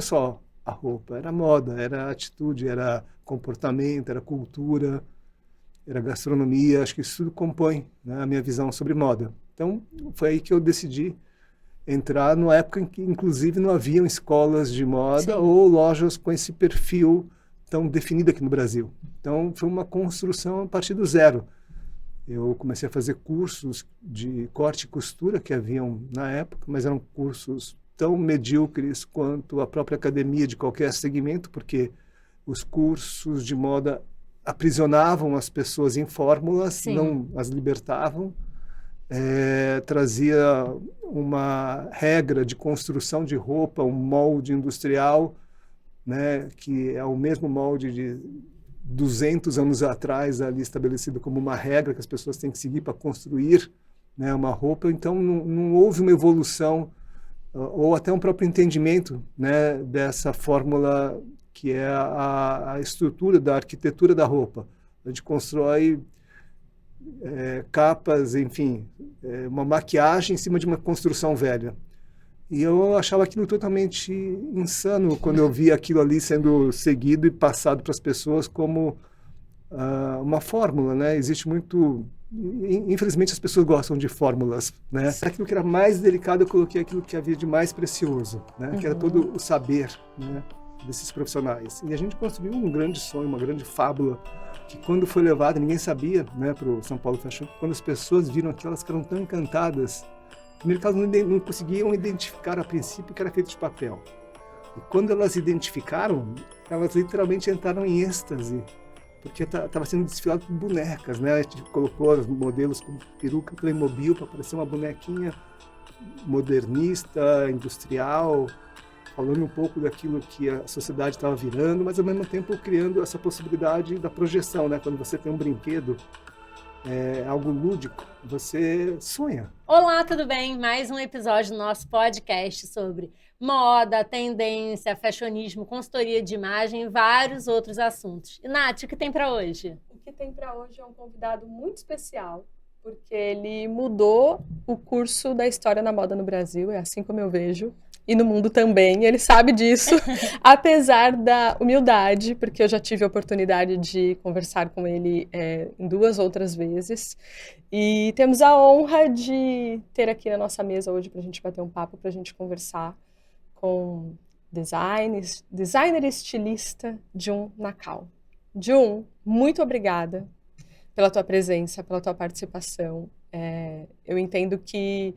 só a roupa, era moda, era atitude, era comportamento, era cultura, era gastronomia, acho que isso tudo compõe, né, a minha visão sobre moda. Então, foi aí que eu decidi entrar numa época em que, inclusive, não haviam escolas de moda Sim. ou lojas com esse perfil tão definido aqui no Brasil. Então, foi uma construção a partir do zero. Eu comecei a fazer cursos de corte e costura que haviam na época, mas eram cursos tão medíocres quanto a própria academia de qualquer segmento, porque os cursos de moda aprisionavam as pessoas em fórmulas, Sim. não as libertavam. Trazia uma regra de construção de roupa, um molde industrial, né, que é o mesmo molde de 200 anos atrás, ali estabelecido como uma regra que as pessoas têm que seguir para construir, né, uma roupa. Então, não houve uma evolução ou até um próprio entendimento, né, dessa fórmula que é a estrutura da arquitetura da roupa. A gente constrói capas, enfim, uma maquiagem em cima de uma construção velha. E eu achava aquilo totalmente insano quando eu via aquilo ali sendo seguido e passado para as pessoas como uma fórmula, né? Existe muito... Infelizmente as pessoas gostam de fórmulas, né? Para aquilo que era mais delicado, eu coloquei aquilo que havia de mais precioso, né? Que era todo o saber, né, desses profissionais. E a gente construiu um grande sonho, uma grande fábula, que quando foi levada, ninguém sabia, né, para o São Paulo Fashion Week, quando as pessoas viram aquilo, elas ficaram tão encantadas. Primeiro que elas não conseguiam identificar a princípio que era feito de papel. E quando elas identificaram, elas literalmente entraram em êxtase, porque estava sendo desfilado por bonecas, né? A gente colocou os modelos com peruca Playmobil para parecer uma bonequinha modernista, industrial, falando um pouco daquilo que a sociedade estava virando, mas ao mesmo tempo criando essa possibilidade da projeção, né? Quando você tem um brinquedo, algo lúdico, você sonha. Olá, tudo bem? Mais um episódio do nosso podcast sobre moda, tendência, fashionismo, consultoria de imagem e vários outros assuntos. E, Nath, o que tem para hoje? O que tem para hoje é um convidado muito especial, porque ele mudou o curso da história da moda no Brasil, é assim como eu vejo, e no mundo também, ele sabe disso, apesar da humildade, porque eu já tive a oportunidade de conversar com ele em 2 outras vezes, e temos a honra de ter aqui na nossa mesa hoje para a gente bater um papo, para a gente conversar com designer e estilista Jun Nakao. Jun, muito obrigada pela tua presença, pela tua participação. Eu entendo que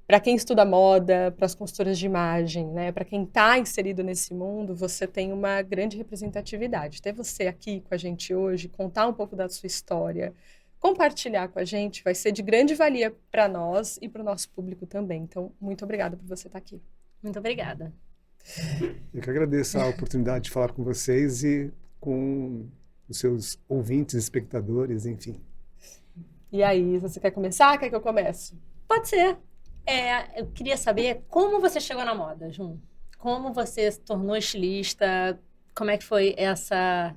para quem estuda moda, para as consultoras de imagem, né, para quem está inserido nesse mundo, você tem uma grande representatividade. Ter você aqui com a gente hoje, contar um pouco da sua história, compartilhar com a gente, vai ser de grande valia para nós e para o nosso público também. Então, muito obrigada por você estar aqui. Muito obrigada. Eu que agradeço a oportunidade de falar com vocês e com os seus ouvintes, espectadores, enfim. E aí, você quer começar? Quer que eu comece? Pode ser. Eu queria saber como você chegou na moda, Jun. Como você se tornou estilista? Como é que foi essa,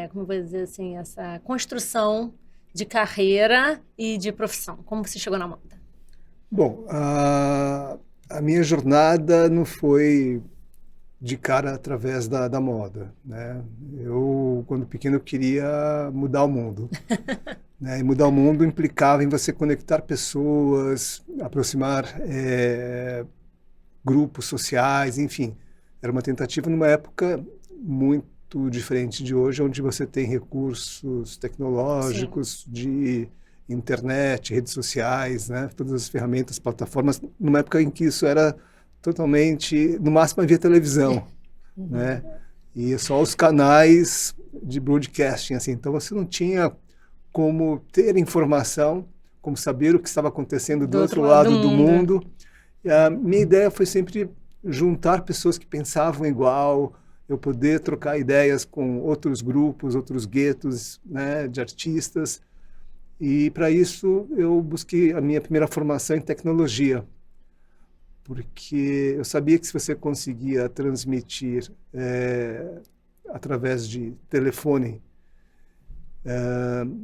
como eu vou dizer assim, essa construção de carreira e de profissão? Como você chegou na moda? Bom, a minha jornada não foi de cara através da moda, né? Eu, quando pequeno, eu queria mudar o mundo. Né? E mudar o mundo implicava em você conectar pessoas, aproximar grupos sociais, enfim. Era uma tentativa numa época muito diferente de hoje, onde você tem recursos tecnológicos, sim, de internet, redes sociais, né? Todas as ferramentas, plataformas, numa época em que isso era totalmente, no máximo havia televisão, né? E só os canais de broadcasting, assim. Então você não tinha como ter informação, como saber o que estava acontecendo do outro lado do mundo. E a minha ideia foi sempre juntar pessoas que pensavam igual, eu poder trocar ideias com outros grupos, outros guetos, né, de artistas. E para isso eu busquei a minha primeira formação em tecnologia, porque eu sabia que se você conseguia transmitir através de telefone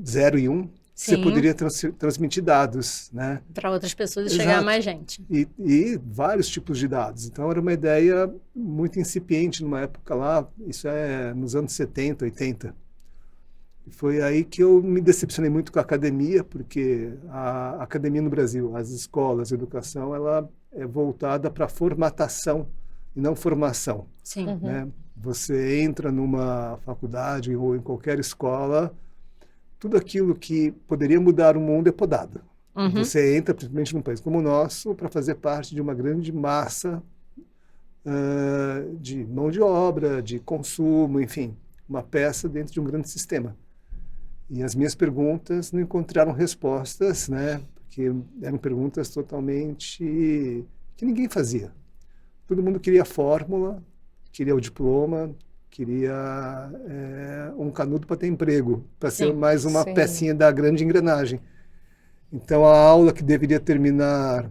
0 e 1, você Sim. poderia transmitir dados, né? Para outras pessoas e Exato. chegar a mais gente. E vários tipos de dados. Então, era uma ideia muito incipiente numa época lá, isso é nos anos 70, 80. E foi aí que eu me decepcionei muito com a academia, porque a academia no Brasil, as escolas, a educação, ela é voltada para formatação e não formação, Sim. né? Você entra numa faculdade ou em qualquer escola, tudo aquilo que poderia mudar o mundo é podado. Uhum. Você entra, principalmente num país como o nosso, para fazer parte de uma grande massa de mão de obra, de consumo, enfim, uma peça dentro de um grande sistema. E as minhas perguntas não encontraram respostas, né? Porque eram perguntas totalmente que ninguém fazia. Todo mundo queria a fórmula, queria o diploma, queria um canudo para ter emprego, para ser mais uma Sim. pecinha da grande engrenagem. Então, a aula que deveria terminar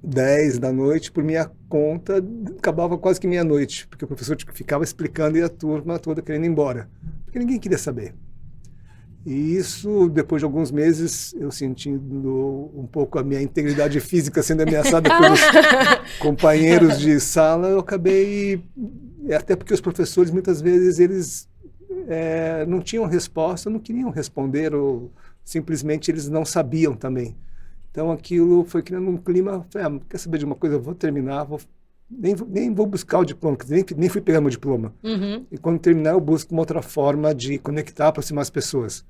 10 da noite, por minha conta, acabava quase que meia-noite, porque o professor ficava explicando e a turma toda querendo ir embora, porque ninguém queria saber. E isso, depois de alguns meses, eu sentindo um pouco a minha integridade física sendo ameaçada pelos companheiros de sala, eu acabei... Até porque os professores, muitas vezes, eles não tinham resposta, não queriam responder, ou simplesmente eles não sabiam também. Então, aquilo foi criando um clima... Falei, quer saber de uma coisa? Eu vou terminar, nem vou buscar o diploma, nem fui pegar meu diploma. Uhum. E quando terminar, eu busco uma outra forma de conectar, aproximar as pessoas.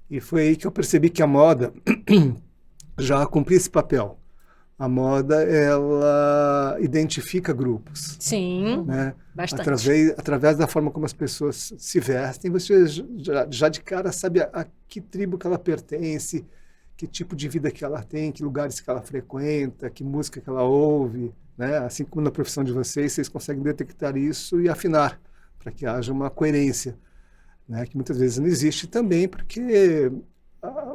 E foi aí que eu percebi que a moda já cumpria esse papel. A moda, ela identifica grupos. Sim, Né? bastante. Através da forma como as pessoas se vestem, você já de cara sabe a que tribo que ela pertence, que tipo de vida que ela tem, que lugares que ela frequenta, que música que ela ouve. Né? Assim como na profissão de vocês conseguem detectar isso e afinar, para que haja uma coerência, né? Que muitas vezes não existe também, porque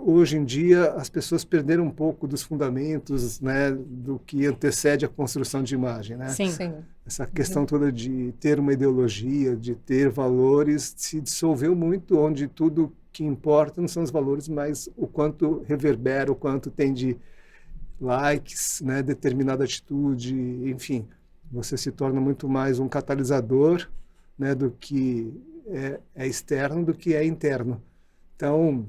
hoje em dia as pessoas perderam um pouco dos fundamentos, né, do que antecede a construção de imagem. Né? Sim. Sim. Essa questão toda de ter uma ideologia, de ter valores, se dissolveu muito, onde tudo que importa não são os valores, mas o quanto reverbera, o quanto tem de likes, né, determinada atitude, enfim, você se torna muito mais um catalisador, né, do que é externo do que é interno. Então,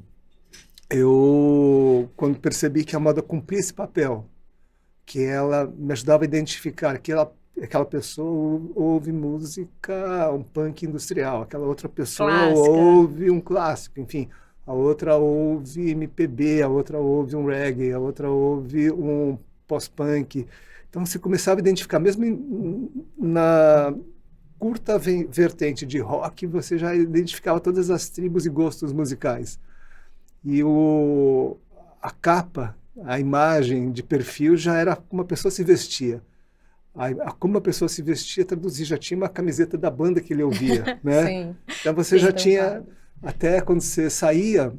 eu, quando percebi que a moda cumpria esse papel, que ela me ajudava a identificar que aquela pessoa ouve música, um punk industrial, aquela outra pessoa Clássica. ouve um clássico, enfim, a outra ouve MPB, a outra ouve um reggae, a outra ouve um pós-punk. Então você começava a identificar, mesmo na curta vertente de rock, você já identificava todas as tribos e gostos musicais. E a capa, a imagem de perfil já era como a pessoa se vestia. Como a pessoa se vestia traduzia, já tinha uma camiseta da banda que ele ouvia, né? Sim. Então você já Sim, tinha, até quando você saía,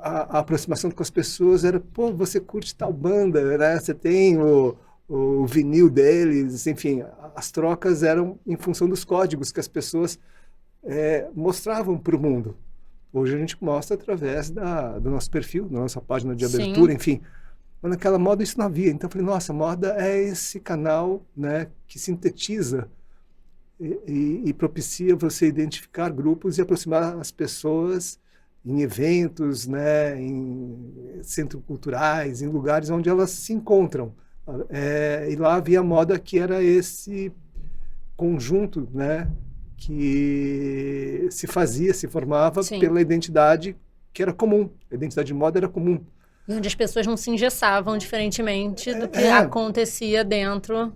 a aproximação com as pessoas era, pô, você curte tal banda, né? Você tem o vinil deles, enfim, as trocas eram em função dos códigos que as pessoas mostravam para o mundo. Hoje a gente mostra através do nosso perfil, da nossa página de abertura, Sim. enfim. Mas naquela moda isso não havia. Então eu falei, nossa, moda é esse canal, né, que sintetiza e propicia você identificar grupos e aproximar as pessoas em eventos, né, em centros culturais, em lugares onde elas se encontram. E lá havia a moda que era esse conjunto, né, que se formava Sim. pela identidade que era comum. A identidade de moda era comum. E onde as pessoas não se engessavam, diferentemente do que acontecia dentro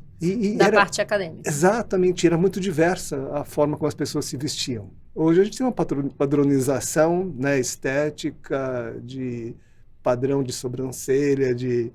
da parte acadêmica. Exatamente, era muito diversa a forma como as pessoas se vestiam. Hoje a gente tem uma padronização, né, estética, de padrão de sobrancelha, de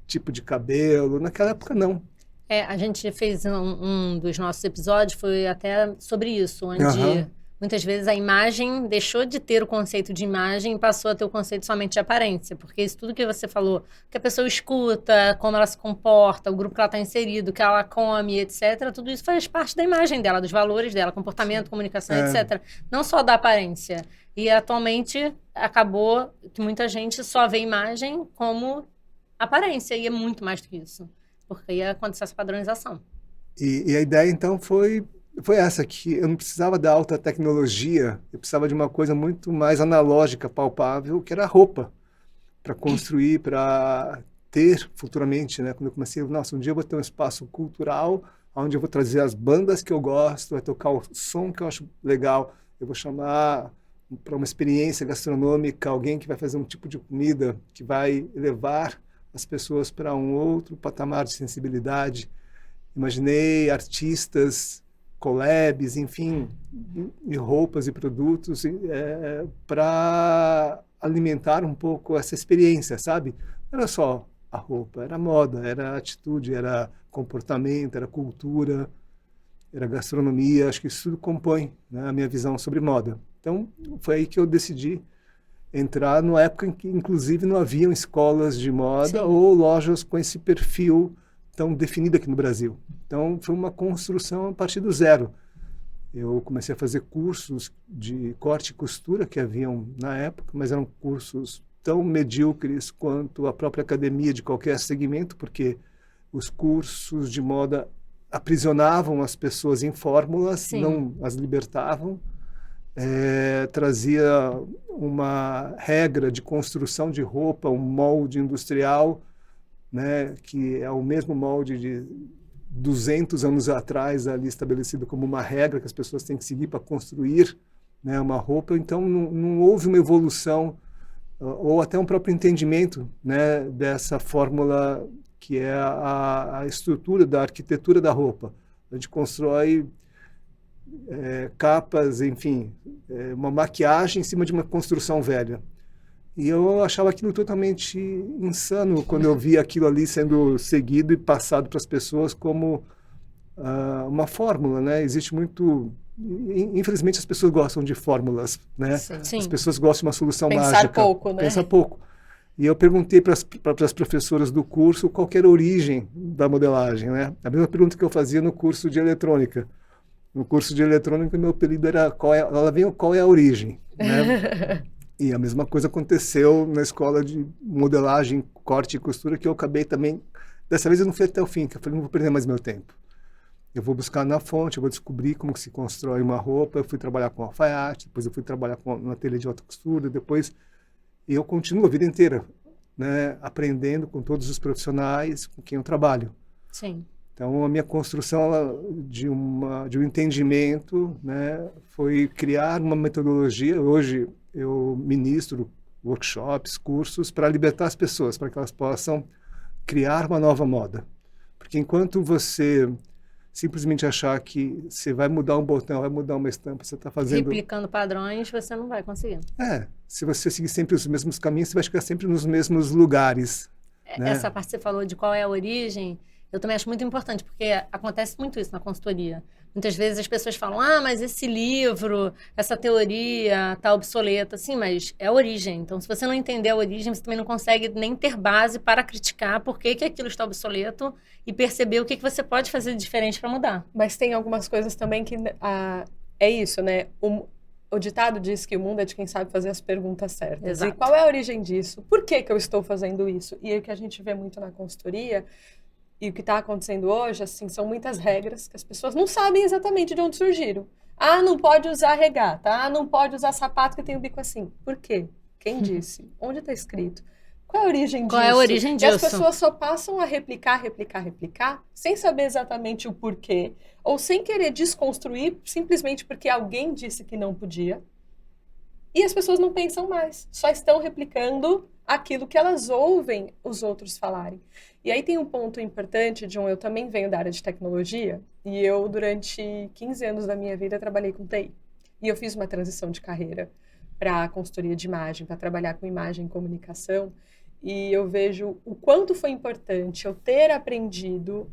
tipo de cabelo. Naquela época, não. A gente fez um dos nossos episódios, foi até sobre isso, onde muitas vezes a imagem deixou de ter o conceito de imagem e passou a ter o conceito somente de aparência, porque isso tudo que você falou, que a pessoa escuta, como ela se comporta, o grupo que ela está inserido, o que ela come, etc., tudo isso faz parte da imagem dela, dos valores dela, comportamento, comunicação, etc. Não só da aparência. E atualmente acabou que muita gente só vê imagem como aparência, e é muito mais do que isso, porque ia acontecer essa padronização. E a ideia, então, foi essa, que eu não precisava da alta tecnologia, eu precisava de uma coisa muito mais analógica, palpável, que era a roupa, para construir, para ter futuramente, né? Quando eu comecei, nossa, um dia eu vou ter um espaço cultural, onde eu vou trazer as bandas que eu gosto, vai tocar o som que eu acho legal, eu vou chamar para uma experiência gastronômica alguém que vai fazer um tipo de comida que vai levar as pessoas para um outro patamar de sensibilidade. Imaginei artistas, collabs, enfim, e roupas e produtos para alimentar um pouco essa experiência, sabe? Não era só a roupa, era moda, era atitude, era comportamento, era cultura, era gastronomia. Acho que isso tudo compõe, né, a minha visão sobre moda. Então, foi aí que eu decidi entrar numa época em que, inclusive, não haviam escolas de moda ou lojas com esse perfil tão definido aqui no Brasil. Então, foi uma construção a partir do zero. Eu comecei a fazer cursos de corte e costura que haviam na época, mas eram cursos tão medíocres quanto a própria academia de qualquer segmento, porque os cursos de moda aprisionavam as pessoas em fórmulas, não as libertavam. Trazia uma regra de construção de roupa, um molde industrial, né, que é o mesmo molde de 200 anos atrás, ali estabelecido como uma regra que as pessoas têm que seguir para construir, né, uma roupa. Então, não houve uma evolução ou até um próprio entendimento, né, dessa fórmula que é a estrutura da arquitetura da roupa. A gente constrói capas, enfim, uma maquiagem em cima de uma construção velha. E eu achava aquilo totalmente insano quando eu via aquilo ali sendo seguido e passado para as pessoas como uma fórmula, né? Existe muito... Infelizmente, as pessoas gostam de fórmulas, né? Sim. As pessoas gostam de uma solução Pensar mágica. pouco, né? Pensar pouco. E eu perguntei para as professoras do curso qual que era a origem da modelagem, né? A mesma pergunta que eu fazia no curso de eletrônica. No curso de eletrônica, meu apelido era qual é a origem, né? E a mesma coisa aconteceu na escola de modelagem, corte e costura, que eu acabei também... Dessa vez eu não fui até o fim, que eu falei, não vou perder mais meu tempo. Eu vou buscar na fonte, eu vou descobrir como que se constrói uma roupa. Eu fui trabalhar com alfaiate, depois eu fui trabalhar no ateliê de alta costura, depois... E eu continuo a vida inteira, né, aprendendo com todos os profissionais com quem eu trabalho. Sim. Então, a minha construção de um entendimento, né, foi criar uma metodologia. Hoje, eu ministro workshops, cursos para libertar as pessoas, para que elas possam criar uma nova moda. Porque enquanto você simplesmente achar que você vai mudar um botão, vai mudar uma estampa, você está fazendo... Replicando padrões, você não vai conseguir. Se você seguir sempre os mesmos caminhos, você vai chegar sempre nos mesmos lugares. Né? Essa parte que você falou de qual é a origem... Eu também acho muito importante, porque acontece muito isso na consultoria. Muitas vezes as pessoas falam, mas esse livro, essa teoria está obsoleta. Sim, mas é a origem. Então, se você não entender a origem, você também não consegue nem ter base para criticar por que aquilo está obsoleto e perceber o que você pode fazer de diferente para mudar. Mas tem algumas coisas também que... é isso, né? O ditado diz que o mundo é de quem sabe fazer as perguntas certas. Exato. E qual é a origem disso? Por que eu estou fazendo isso? E o que a gente vê muito na consultoria... E o que está acontecendo hoje, assim, são muitas regras que as pessoas não sabem exatamente de onde surgiram. Não pode usar regata. Não pode usar sapato que tem o bico assim. Por quê? Quem disse? Onde está escrito? Qual é a origem disso? Qual é a origem disso? E as pessoas só passam a replicar, sem saber exatamente o porquê, ou sem querer desconstruir, simplesmente porque alguém disse que não podia. E as pessoas não pensam mais, só estão replicando aquilo que elas ouvem os outros falarem. E aí tem um ponto importante, John, eu também venho da área de tecnologia, e eu, durante 15 anos da minha vida, trabalhei com TI. E eu fiz uma transição de carreira para consultoria de imagem, para trabalhar com imagem e comunicação, e eu vejo o quanto foi importante eu ter aprendido,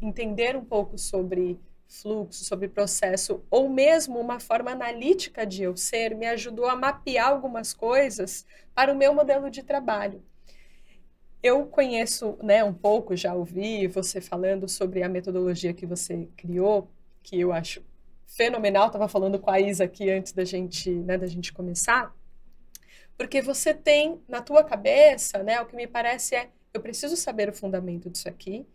entender um pouco sobre fluxo, sobre processo, ou mesmo uma forma analítica de eu ser, me ajudou a mapear algumas coisas para o meu modelo de trabalho. Eu conheço, né, um pouco, já ouvi você falando sobre a metodologia que você criou, que eu acho fenomenal. Estava falando com a Isa aqui antes da gente começar, porque você tem na tua cabeça, né, o que me parece eu preciso saber o fundamento disso aqui,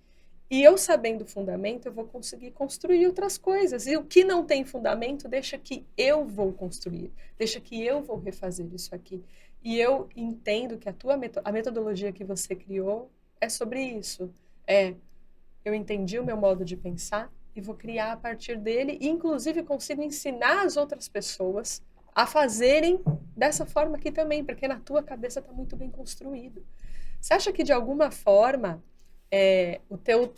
e eu sabendo o fundamento, eu vou conseguir construir outras coisas. E o que não tem fundamento, deixa que eu vou construir, deixa que eu vou refazer isso aqui. E eu entendo que a metodologia que você criou é sobre isso. Eu entendi o meu modo de pensar e vou criar a partir dele, e inclusive consigo ensinar as outras pessoas a fazerem dessa forma aqui também, porque na tua cabeça está muito bem construído. Você acha que, de alguma forma, o teu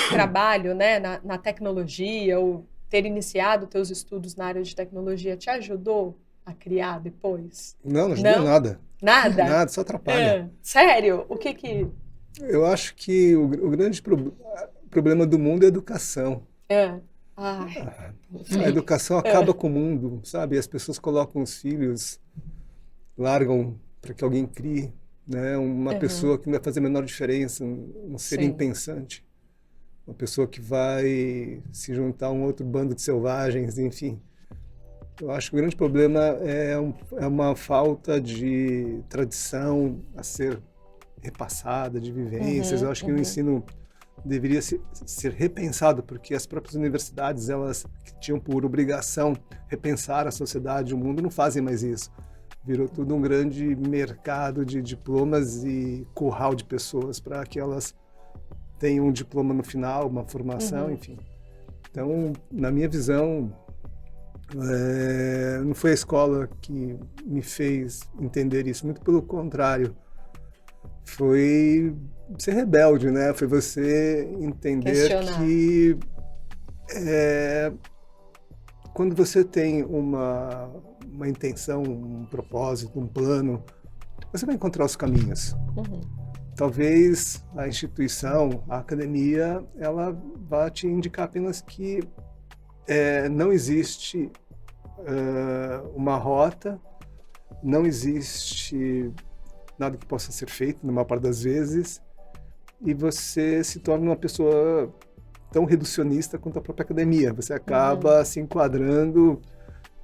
trabalho, né, na tecnologia, ou ter iniciado teus estudos na área de tecnologia, te ajudou a criar depois? Não ajudou nada. Nada? Nada, só atrapalha. Sério? O que... Eu acho que o grande problema do mundo é a educação. A educação acaba com o mundo, sabe? As pessoas colocam os filhos, largam para que alguém crie, né? Uma pessoa que não vai fazer a menor diferença, um ser impensante. Uma pessoa que vai se juntar a um outro bando de selvagens, enfim. Eu acho que o grande problema é uma falta de tradição a ser repassada, de vivências. Eu acho que o ensino deveria ser repensado, porque as próprias universidades, elas que tinham por obrigação repensar a sociedade, o mundo, não fazem mais isso. Virou tudo um grande mercado de diplomas e curral de pessoas para que elas tenham um diploma no final, uma formação, enfim. Então, na minha visão, não foi a escola que me fez entender isso, muito pelo contrário. Foi ser rebelde, né? Foi você entender que quando você tem uma intenção, um propósito, um plano, você vai encontrar os caminhos. Talvez a instituição, a academia, ela vá te indicar apenas que não existe uma rota, não existe nada que possa ser feito, na maior parte das vezes, e você se torna uma pessoa tão reducionista quanto a própria academia. Você acaba se enquadrando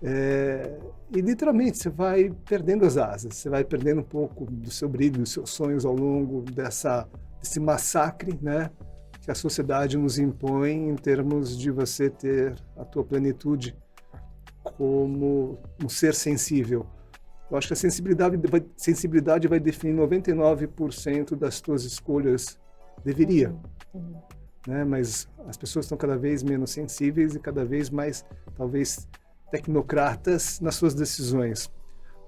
e literalmente você vai perdendo as asas, você vai perdendo um pouco do seu brilho, dos seus sonhos ao longo desse massacre, né, que a sociedade nos impõe em termos de você ter a tua plenitude como um ser sensível. Eu acho que a sensibilidade vai definir 99% das tuas escolhas. Deveria. Né? Mas as pessoas estão cada vez menos sensíveis e cada vez mais, talvez, tecnocratas nas suas decisões.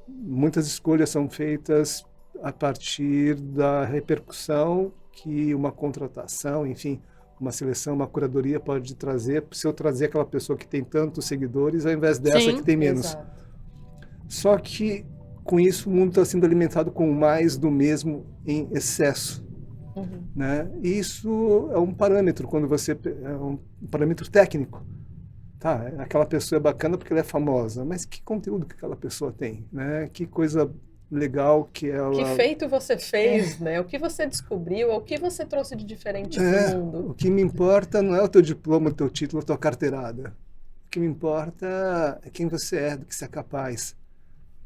Muitas escolhas são feitas a partir da repercussão que uma contratação, enfim, uma seleção, uma curadoria pode trazer, se eu trazer aquela pessoa que tem tantos seguidores ao invés dessa que tem menos. Exato. Só que, com isso, o mundo está sendo alimentado com mais do mesmo em excesso. Né? E isso é um parâmetro, é um parâmetro técnico. Tá, aquela pessoa é bacana porque ela é famosa, mas que conteúdo que aquela pessoa tem? Né? Que coisa legal que ela... Que feito você fez, né? O que você descobriu, o que você trouxe de diferente para o mundo. O que me importa não é o teu diploma, o teu título, a tua carteirada. O que me importa é quem você é, do que você é capaz.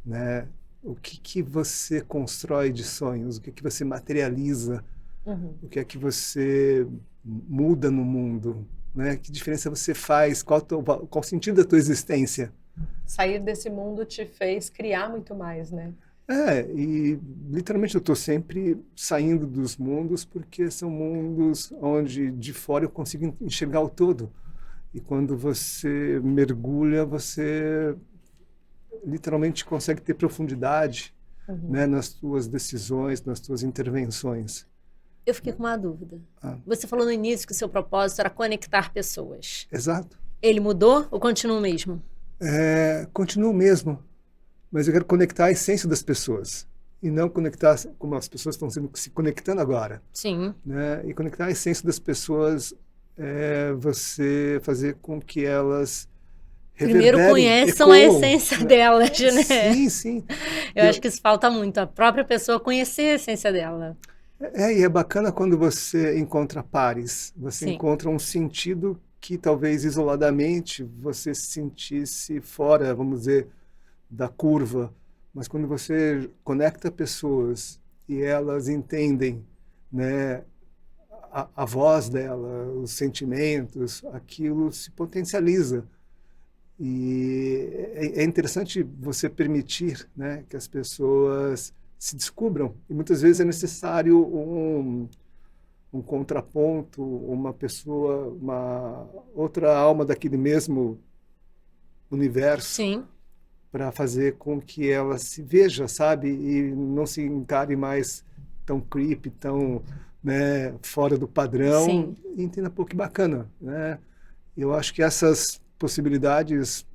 Né? O que você constrói de sonhos, o que você materializa, o que é que você muda no mundo, né? Que diferença você faz, qual o sentido da tua existência. Sair desse mundo te fez criar muito mais, né? E literalmente eu estou sempre saindo dos mundos porque são mundos onde de fora eu consigo enxergar o todo. E quando você mergulha, você literalmente consegue ter profundidade, né, nas tuas decisões, nas tuas intervenções. Eu fiquei com uma dúvida. Você falou no início que o seu propósito era conectar pessoas. Exato. Ele mudou ou continua o mesmo? Continua o mesmo, mas eu quero conectar a essência das pessoas e não conectar como as pessoas estão se conectando agora. Sim. Né? E conectar a essência das pessoas é você fazer com que elas Primeiro reverberem, conheçam a ecoam, essência né? delas, né? Sim, sim. Eu acho que isso falta muito, a própria pessoa conhecer a essência dela. E é bacana quando você encontra pares, você Sim, encontra um sentido que talvez isoladamente você se sentisse fora, vamos dizer, da curva, mas quando você conecta pessoas e elas entendem, né, a voz dela, os sentimentos, aquilo se potencializa. E é interessante você permitir, né, que as pessoas se descubram. E muitas vezes é necessário um contraponto, uma pessoa, uma outra alma daquele mesmo universo sim, para fazer com que ela se veja, sabe? E não se encare mais tão creepy, tão, né, fora do padrão. sim. E entenda, pô, que bacana, né? Eu acho que essas possibilidades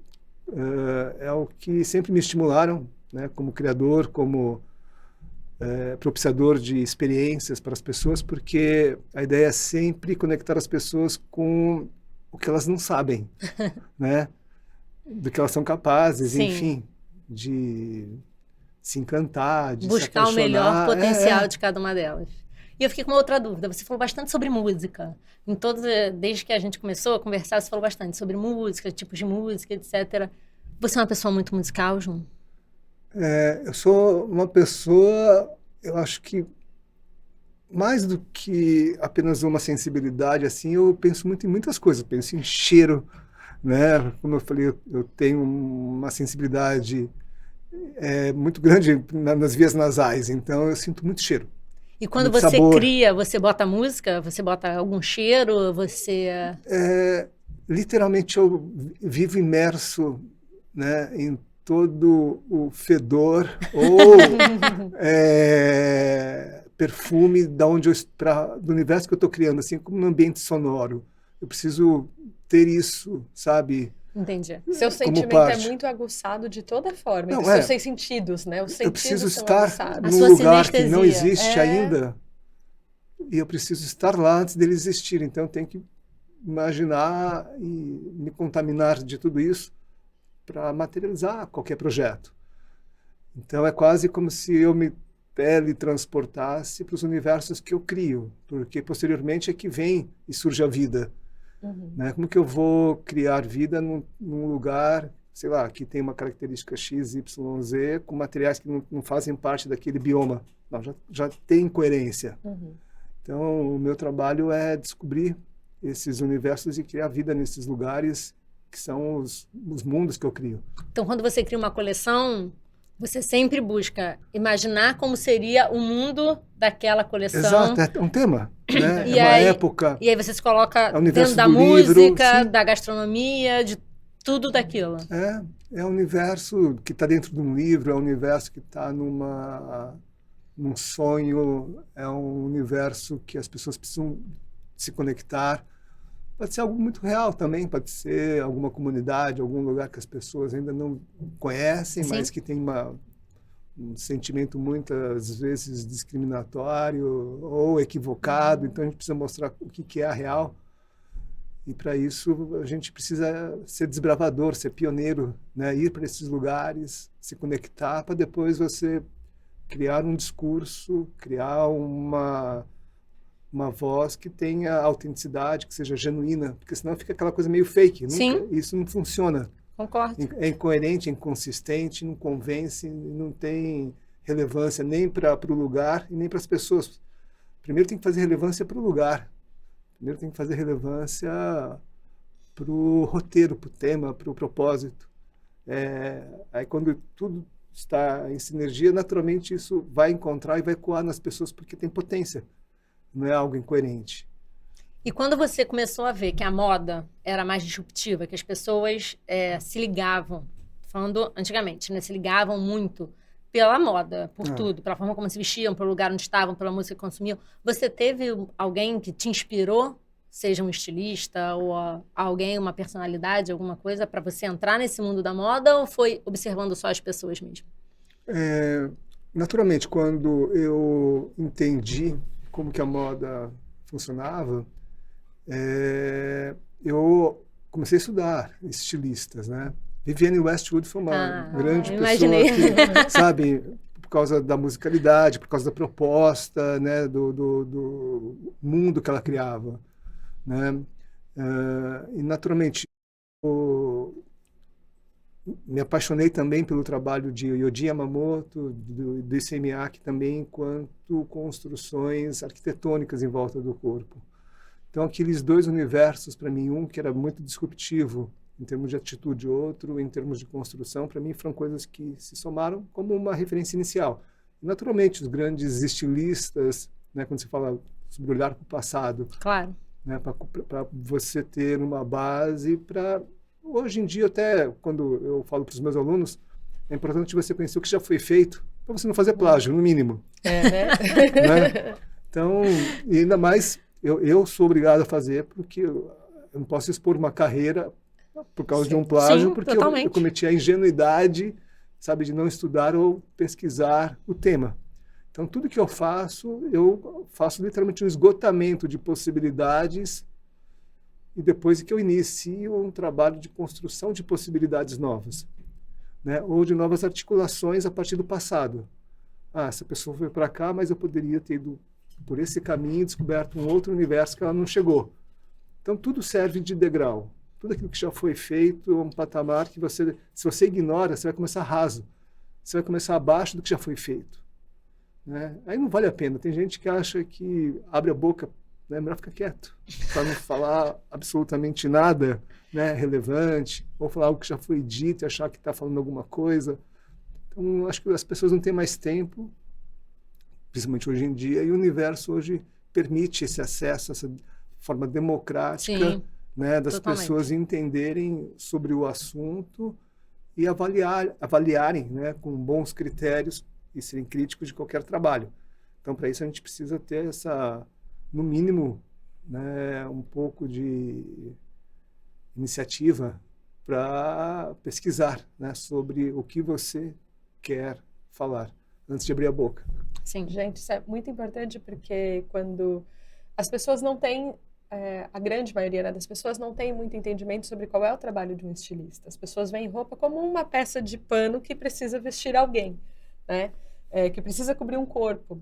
é o que sempre me estimularam, né, como criador, como propiciador de experiências para as pessoas, porque a ideia é sempre conectar as pessoas com o que elas não sabem, né, do que elas são capazes, Sim. enfim, de se encantar, de se Buscar o melhor apaixonar. potencial de cada uma delas. E eu fiquei com uma outra dúvida. Você falou bastante sobre música. Desde que a gente começou a conversar, você falou bastante sobre música, tipos de música, etc. Você é uma pessoa muito musical, João? Eu sou uma pessoa, eu acho que mais do que apenas uma sensibilidade, assim, eu penso muito em muitas coisas. Penso em cheiro, né? Como eu falei, eu tenho uma sensibilidade muito grande nas vias nasais, então eu sinto muito cheiro. E quando Muito você sabor. cria, você bota música? Você bota algum cheiro? Você... Literalmente eu vivo imerso, né, em todo o fedor ou perfume do universo que eu estou criando, assim como no ambiente sonoro. Eu preciso ter isso, sabe? Entendi. Seu sentimento é muito aguçado de toda forma, Não, entre seus seis sentidos, né? Os eu preciso sentidos são estar aguçados. num sua lugar que não sinestesia. existe ainda e eu preciso estar lá antes dele existir. Então eu tenho que imaginar e me contaminar de tudo isso para materializar qualquer projeto. Então é quase como se eu me teletransportasse para os universos que eu crio, porque posteriormente é que vem e surge a vida. Né? Como que eu vou criar vida num lugar, sei lá, que tem uma característica X, Y, Z, com materiais que não fazem parte daquele bioma? Não, já tem coerência. Então, o meu trabalho é descobrir esses universos e criar vida nesses lugares que são os mundos que eu crio. Então, quando você cria uma coleção, você sempre busca imaginar como seria o mundo daquela coleção. Exato, é um tema, né? E é uma aí, época. E aí você se coloca o universo dentro da do livro, música, sim. da gastronomia, de tudo daquilo. É um universo que está dentro de um livro, é um universo que está num sonho, é um universo que as pessoas precisam se conectar. Pode ser algo muito real também, pode ser alguma comunidade, algum lugar que as pessoas ainda não conhecem, Sim. mas que tem um sentimento muitas vezes discriminatório ou equivocado, então a gente precisa mostrar o que é a real. E para isso a gente precisa ser desbravador, ser pioneiro, né? Ir para esses lugares, se conectar, para depois você criar um discurso, criar uma voz que tenha autenticidade, que seja genuína, porque senão fica aquela coisa meio fake. Sim. Isso não funciona. Concordo. É incoerente, inconsistente, não convence, não tem relevância nem para o lugar e nem para as pessoas. Primeiro tem que fazer relevância para o lugar. Primeiro tem que fazer relevância para o roteiro, para o tema, para o propósito. Aí quando tudo está em sinergia, naturalmente isso vai encontrar e vai ecoar nas pessoas porque tem potência. Não é algo incoerente. E quando você começou a ver que a moda era mais disruptiva, que as pessoas se ligavam, falando antigamente, né, se ligavam muito pela moda, por tudo, pela forma como se vestiam, pelo lugar onde estavam, pela música que consumiam, você teve alguém que te inspirou, seja um estilista ou alguém, uma personalidade, alguma coisa, para você entrar nesse mundo da moda, ou foi observando só as pessoas mesmo? Naturalmente, quando eu entendi como que a moda funcionava, eu comecei a estudar estilistas, né? Vivienne Westwood foi uma grande pessoa imaginei. que, sabe, por causa da musicalidade, por causa da proposta, né, do mundo que ela criava, né? E naturalmente me apaixonei também pelo trabalho de Yohji Yamamoto, do Issey Miyake também, enquanto construções arquitetônicas em volta do corpo. Então, aqueles dois universos, para mim, um que era muito disruptivo em termos de atitude, outro em termos de construção, para mim foram coisas que se somaram como uma referência inicial. E, naturalmente, os grandes estilistas, né, quando se fala sobre olhar para o passado, Claro. né, para você ter uma base para... Hoje em dia, até quando eu falo para os meus alunos, é importante você conhecer o que já foi feito, para você não fazer plágio, no mínimo. Né? Né? Então, e ainda mais, eu sou obrigado a fazer, porque eu não posso expor uma carreira por causa de um plágio, Sim, porque totalmente. eu cometi a ingenuidade, sabe, de não estudar ou pesquisar o tema. Então, tudo que eu faço literalmente um esgotamento de possibilidades e depois que eu inicio um trabalho de construção de possibilidades novas, né? Ou de novas articulações a partir do passado. Essa pessoa foi para cá, mas eu poderia ter ido por esse caminho e descoberto um outro universo que ela não chegou. Então, tudo serve de degrau. Tudo aquilo que já foi feito é um patamar que você, se você ignora, você vai começar raso. Você vai começar abaixo do que já foi feito, né? Aí não vale a pena. Tem gente que acha que abre a boca, né, melhor ficar quieto, para não falar absolutamente nada, né, relevante, ou falar algo que já foi dito e achar que está falando alguma coisa. Então, acho que as pessoas não têm mais tempo, principalmente hoje em dia, e o universo hoje permite esse acesso, essa forma democrática, Sim, né, das totalmente. pessoas entenderem sobre o assunto e avaliarem, né, com bons critérios e serem críticos de qualquer trabalho. Então, para isso, a gente precisa ter no mínimo, né, um pouco de iniciativa para pesquisar, né, sobre o que você quer falar antes de abrir a boca. Sim. Gente, isso é muito importante porque quando as pessoas não têm, a grande maioria, né, das pessoas não tem muito entendimento sobre qual é o trabalho de um estilista. As pessoas veem roupa como uma peça de pano que precisa vestir alguém, né, que precisa cobrir um corpo.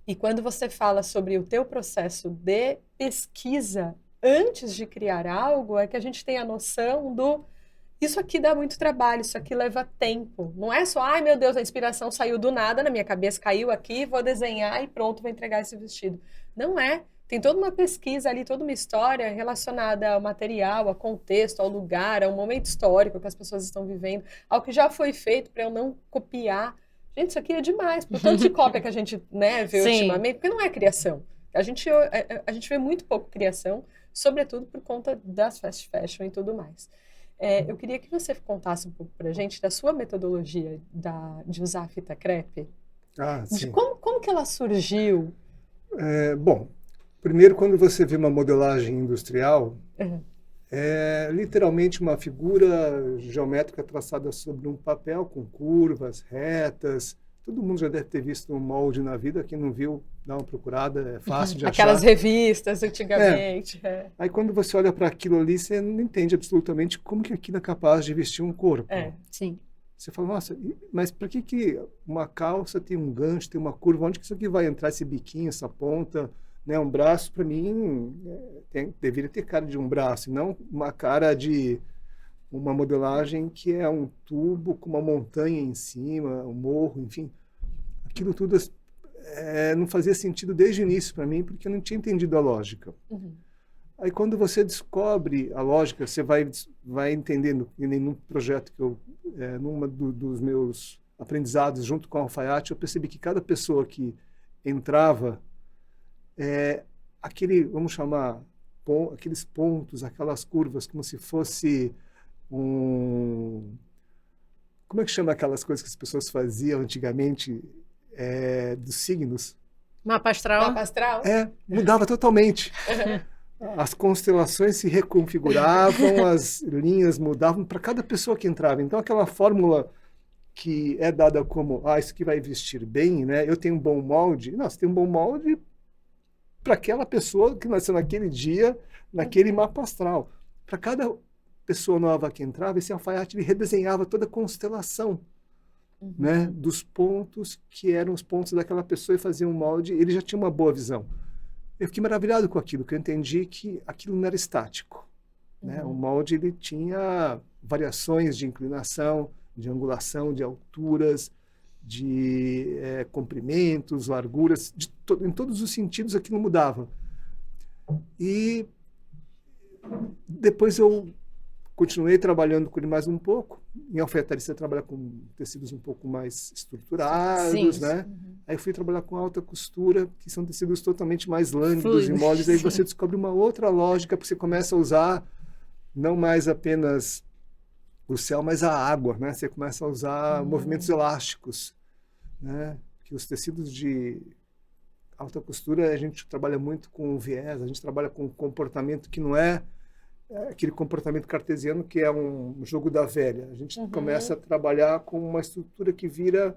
E quando você fala sobre o teu processo de pesquisa antes de criar algo, é que a gente tem a noção isso aqui dá muito trabalho, isso aqui leva tempo. Não é só, ai meu Deus, a inspiração saiu do nada, na minha cabeça caiu aqui, vou desenhar e pronto, vou entregar esse vestido. Não é. Tem toda uma pesquisa ali, toda uma história relacionada ao material, ao contexto, ao lugar, ao momento histórico que as pessoas estão vivendo, ao que já foi feito para eu não copiar. Gente, isso aqui é demais, por tanto de cópia que a gente, né, vê Sim. ultimamente, porque não é criação. A gente vê muito pouco criação, sobretudo por conta das fast fashion e tudo mais. Eu queria que você contasse um pouco pra gente da sua metodologia de usar a fita crepe. De Sim. como que ela surgiu? Bom, primeiro, quando você vê uma modelagem industrial, Uhum. é literalmente uma figura geométrica traçada sobre um papel com curvas, retas. Todo mundo já deve ter visto um molde na vida. Quem não viu, dá uma procurada, é fácil de achar. Aquelas revistas antigamente. Aí quando você olha para aquilo ali, você não entende absolutamente como que aquilo é capaz de vestir um corpo. Sim. Você fala, nossa, mas por que uma calça tem um gancho, tem uma curva? Onde que isso aqui vai entrar, esse biquinho, essa ponta? Né, um braço, para mim, deveria ter cara de um braço, e não uma cara de uma modelagem que é um tubo com uma montanha em cima, um morro, enfim. Aquilo tudo não fazia sentido desde o início para mim, porque eu não tinha entendido a lógica. Uhum. Aí quando você descobre a lógica, você vai entendendo, e num projeto que eu, dos meus aprendizados junto com a Alfaiate, eu percebi que cada pessoa que entrava, vamos chamar, aqueles pontos, aquelas curvas, como se fosse como é que chama aquelas coisas que as pessoas faziam antigamente, dos signos? Mapa astral? Mapa astral? Mudava totalmente. As constelações se reconfiguravam, as linhas mudavam para cada pessoa que entrava. Então, aquela fórmula que é dada como, isso aqui vai vestir bem, né? Eu tenho um bom molde. Não, você tem um bom molde para aquela pessoa que nasceu naquele dia, naquele mapa astral. Para cada pessoa nova que entrava, esse alfaiate ele redesenhava toda a constelação, né, dos pontos que eram os pontos daquela pessoa e fazia um molde. Ele já tinha uma boa visão. Eu fiquei maravilhado com aquilo, que eu entendi que aquilo não era estático, né? O molde ele tinha variações de inclinação, de angulação, de alturas, de comprimentos, larguras, em todos os sentidos aquilo mudava. E depois eu continuei trabalhando com ele mais um pouco. Em alfaiataria você trabalha com tecidos um pouco mais estruturados, né? Aí eu fui trabalhar com alta costura, que são tecidos totalmente mais lânguidos e moles. Aí você descobre uma outra lógica, porque você começa a usar não mais apenas o céu, mas a água, né? Você começa a usar movimentos elásticos, né? Que os tecidos de alta costura, a gente trabalha muito com viés, a gente trabalha com comportamento que não é aquele comportamento cartesiano que é um jogo da velha. A gente começa a trabalhar com uma estrutura que vira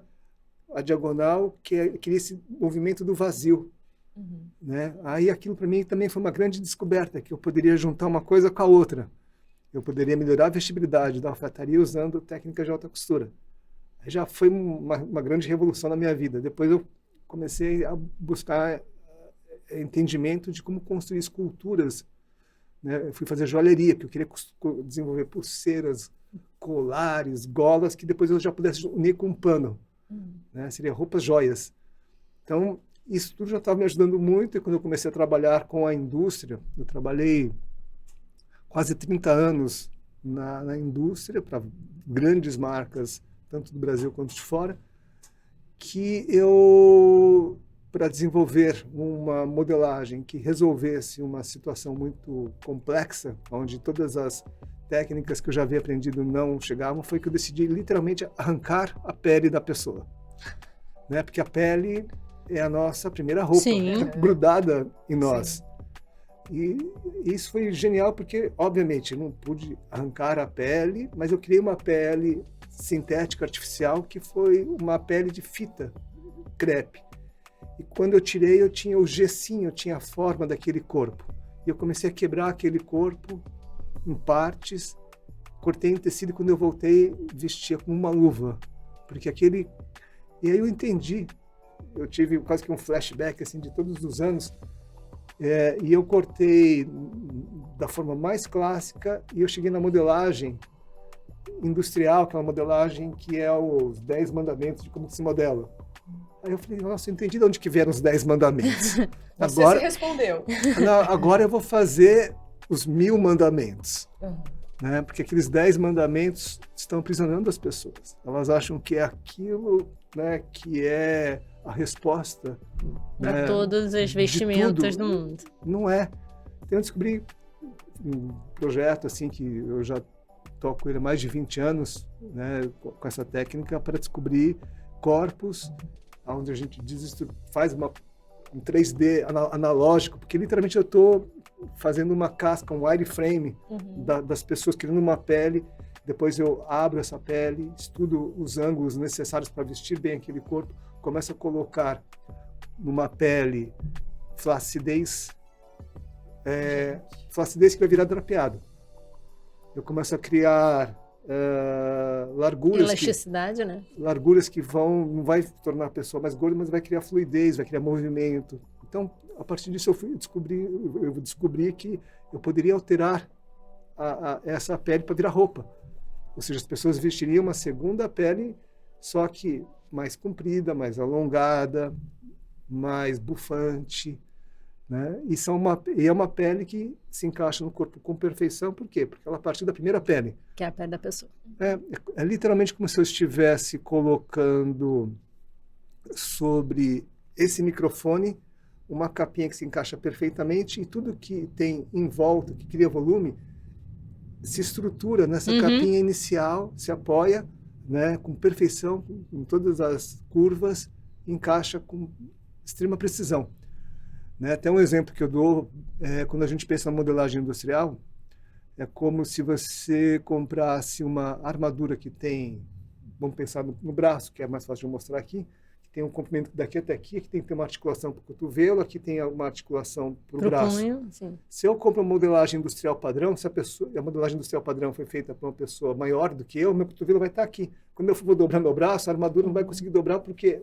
a diagonal, que é esse movimento do vazio, né? Aí aquilo para mim também foi uma grande descoberta, que eu poderia juntar uma coisa com a outra. Eu poderia melhorar a vestibilidade da alfaiataria usando técnicas de alta costura. Aí já foi uma grande revolução na minha vida. Depois eu comecei a buscar entendimento de como construir esculturas, né? Eu fui fazer joalheria, porque eu queria desenvolver pulseiras, colares, golas, que depois eu já pudesse unir com um pano, né? Seria roupas, joias. Então, isso tudo já estava me ajudando muito, e quando eu comecei a trabalhar com a indústria, eu trabalhei quase 30 anos na indústria, para grandes marcas, tanto do Brasil quanto de fora, que eu, para desenvolver uma modelagem que resolvesse uma situação muito complexa, onde todas as técnicas que eu já havia aprendido não chegavam, foi que eu decidi literalmente arrancar a pele da pessoa, né? Porque a pele é a nossa primeira roupa, grudada em nós. E isso foi genial porque, obviamente, eu não pude arrancar a pele, mas eu criei uma pele sintética, artificial, que foi uma pele de fita crepe. E quando eu tirei, eu tinha o gessinho, eu tinha a forma daquele corpo. E eu comecei a quebrar aquele corpo em partes, cortei em tecido, e quando eu voltei, vestia como uma luva. Porque aquele... E aí eu entendi. Eu tive quase que um flashback assim, de todos os anos. E eu cortei da forma mais clássica e eu cheguei na modelagem industrial, que é uma modelagem que é os 10 mandamentos de como se modela. Aí eu falei, nossa, eu entendi de onde que vieram os 10 mandamentos. Você agora, se respondeu. Agora eu vou fazer os 1000 mandamentos. Né? Porque aqueles 10 mandamentos estão aprisionando as pessoas. Elas acham que é aquilo, né, que é a resposta para todos os vestimentos do mundo. Não é. Então eu descobri um projeto assim que eu já toco ele há mais de 20 anos, né, com essa técnica, para descobrir corpos onde a gente faz um 3D analógico, porque literalmente eu estou fazendo uma casca, um wireframe das pessoas, criando uma pele. Depois eu abro essa pele, estudo os ângulos necessários para vestir bem aquele corpo, começo a colocar numa pele flacidez, flacidez que vai virar drapeado. Eu começo a criar larguras. Elasticidade, né? Larguras que não vai tornar a pessoa mais gorda, mas vai criar fluidez, vai criar movimento. Então, a partir disso eu descobri que eu poderia alterar essa pele para virar roupa. Ou seja, as pessoas vestiriam uma segunda pele, só que mais comprida, mais alongada, mais bufante, né? E é uma pele que se encaixa no corpo com perfeição. Por quê? Porque ela partiu da primeira pele. Que é a pele da pessoa. É literalmente como se eu estivesse colocando sobre esse microfone uma capinha que se encaixa perfeitamente, e tudo que tem em volta, que cria volume, se estrutura nessa capinha inicial, se apoia, né, com perfeição, em todas as curvas, encaixa com extrema precisão. Né? Até um exemplo que eu dou, quando a gente pensa na modelagem industrial, é como se você comprasse uma armadura que tem, vamos pensar no braço, que é mais fácil de mostrar aqui, tem um comprimento daqui até aqui, aqui tem que ter uma articulação para o cotovelo, aqui tem uma articulação para o braço. Punho, sim. Se eu compro uma modelagem industrial padrão, se a modelagem industrial padrão foi feita para uma pessoa maior do que eu, meu cotovelo vai estar aqui. Quando eu for dobrar meu braço, a armadura não vai conseguir dobrar porque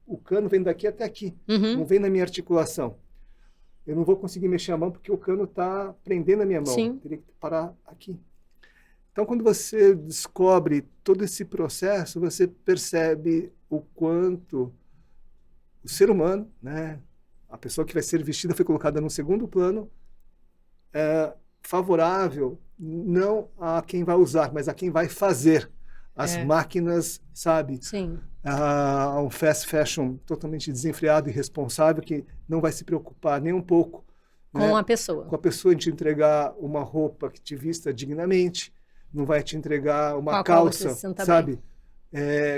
o cano vem daqui até aqui, não vem na minha articulação. Eu não vou conseguir mexer a mão porque o cano está prendendo a minha mão. Sim. Teria que parar aqui. Então, quando você descobre todo esse processo, você percebe o quanto o ser humano, né, a pessoa que vai ser vestida foi colocada no segundo plano, favorável não a quem vai usar, mas a quem vai fazer. As máquinas, sabe? Sim. Um fast fashion totalmente desenfreado e irresponsável que não vai se preocupar nem um pouco Com a pessoa. com a pessoa em te entregar uma roupa que te vista dignamente, não vai te entregar uma calça, sabe?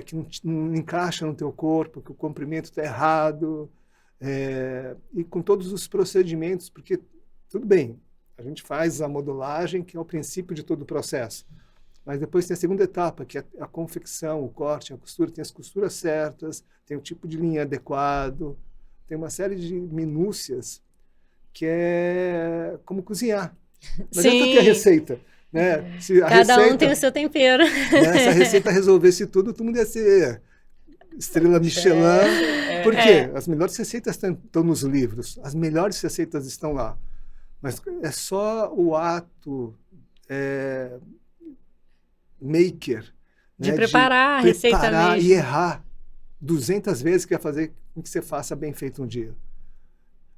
Que não encaixa no teu corpo, que o comprimento está errado, e com todos os procedimentos, porque tudo bem, a gente faz a modelagem, que é o princípio de todo o processo. Mas depois tem a segunda etapa, que é a confecção, o corte, a costura. Tem as costuras certas, tem o tipo de linha adequado, tem uma série de minúcias que é como cozinhar. Não adianta ter a receita. Né? Se a Cada receita, um tem o seu tempero. Né? Se a receita resolvesse tudo, todo mundo ia ser estrela Michelin. Por quê? As melhores receitas estão nos livros. As melhores receitas estão lá. Mas é só o ato... maker, De né? preparar a receita preparar mesmo. e errar 200 vezes que vai fazer com que você faça bem feito um dia.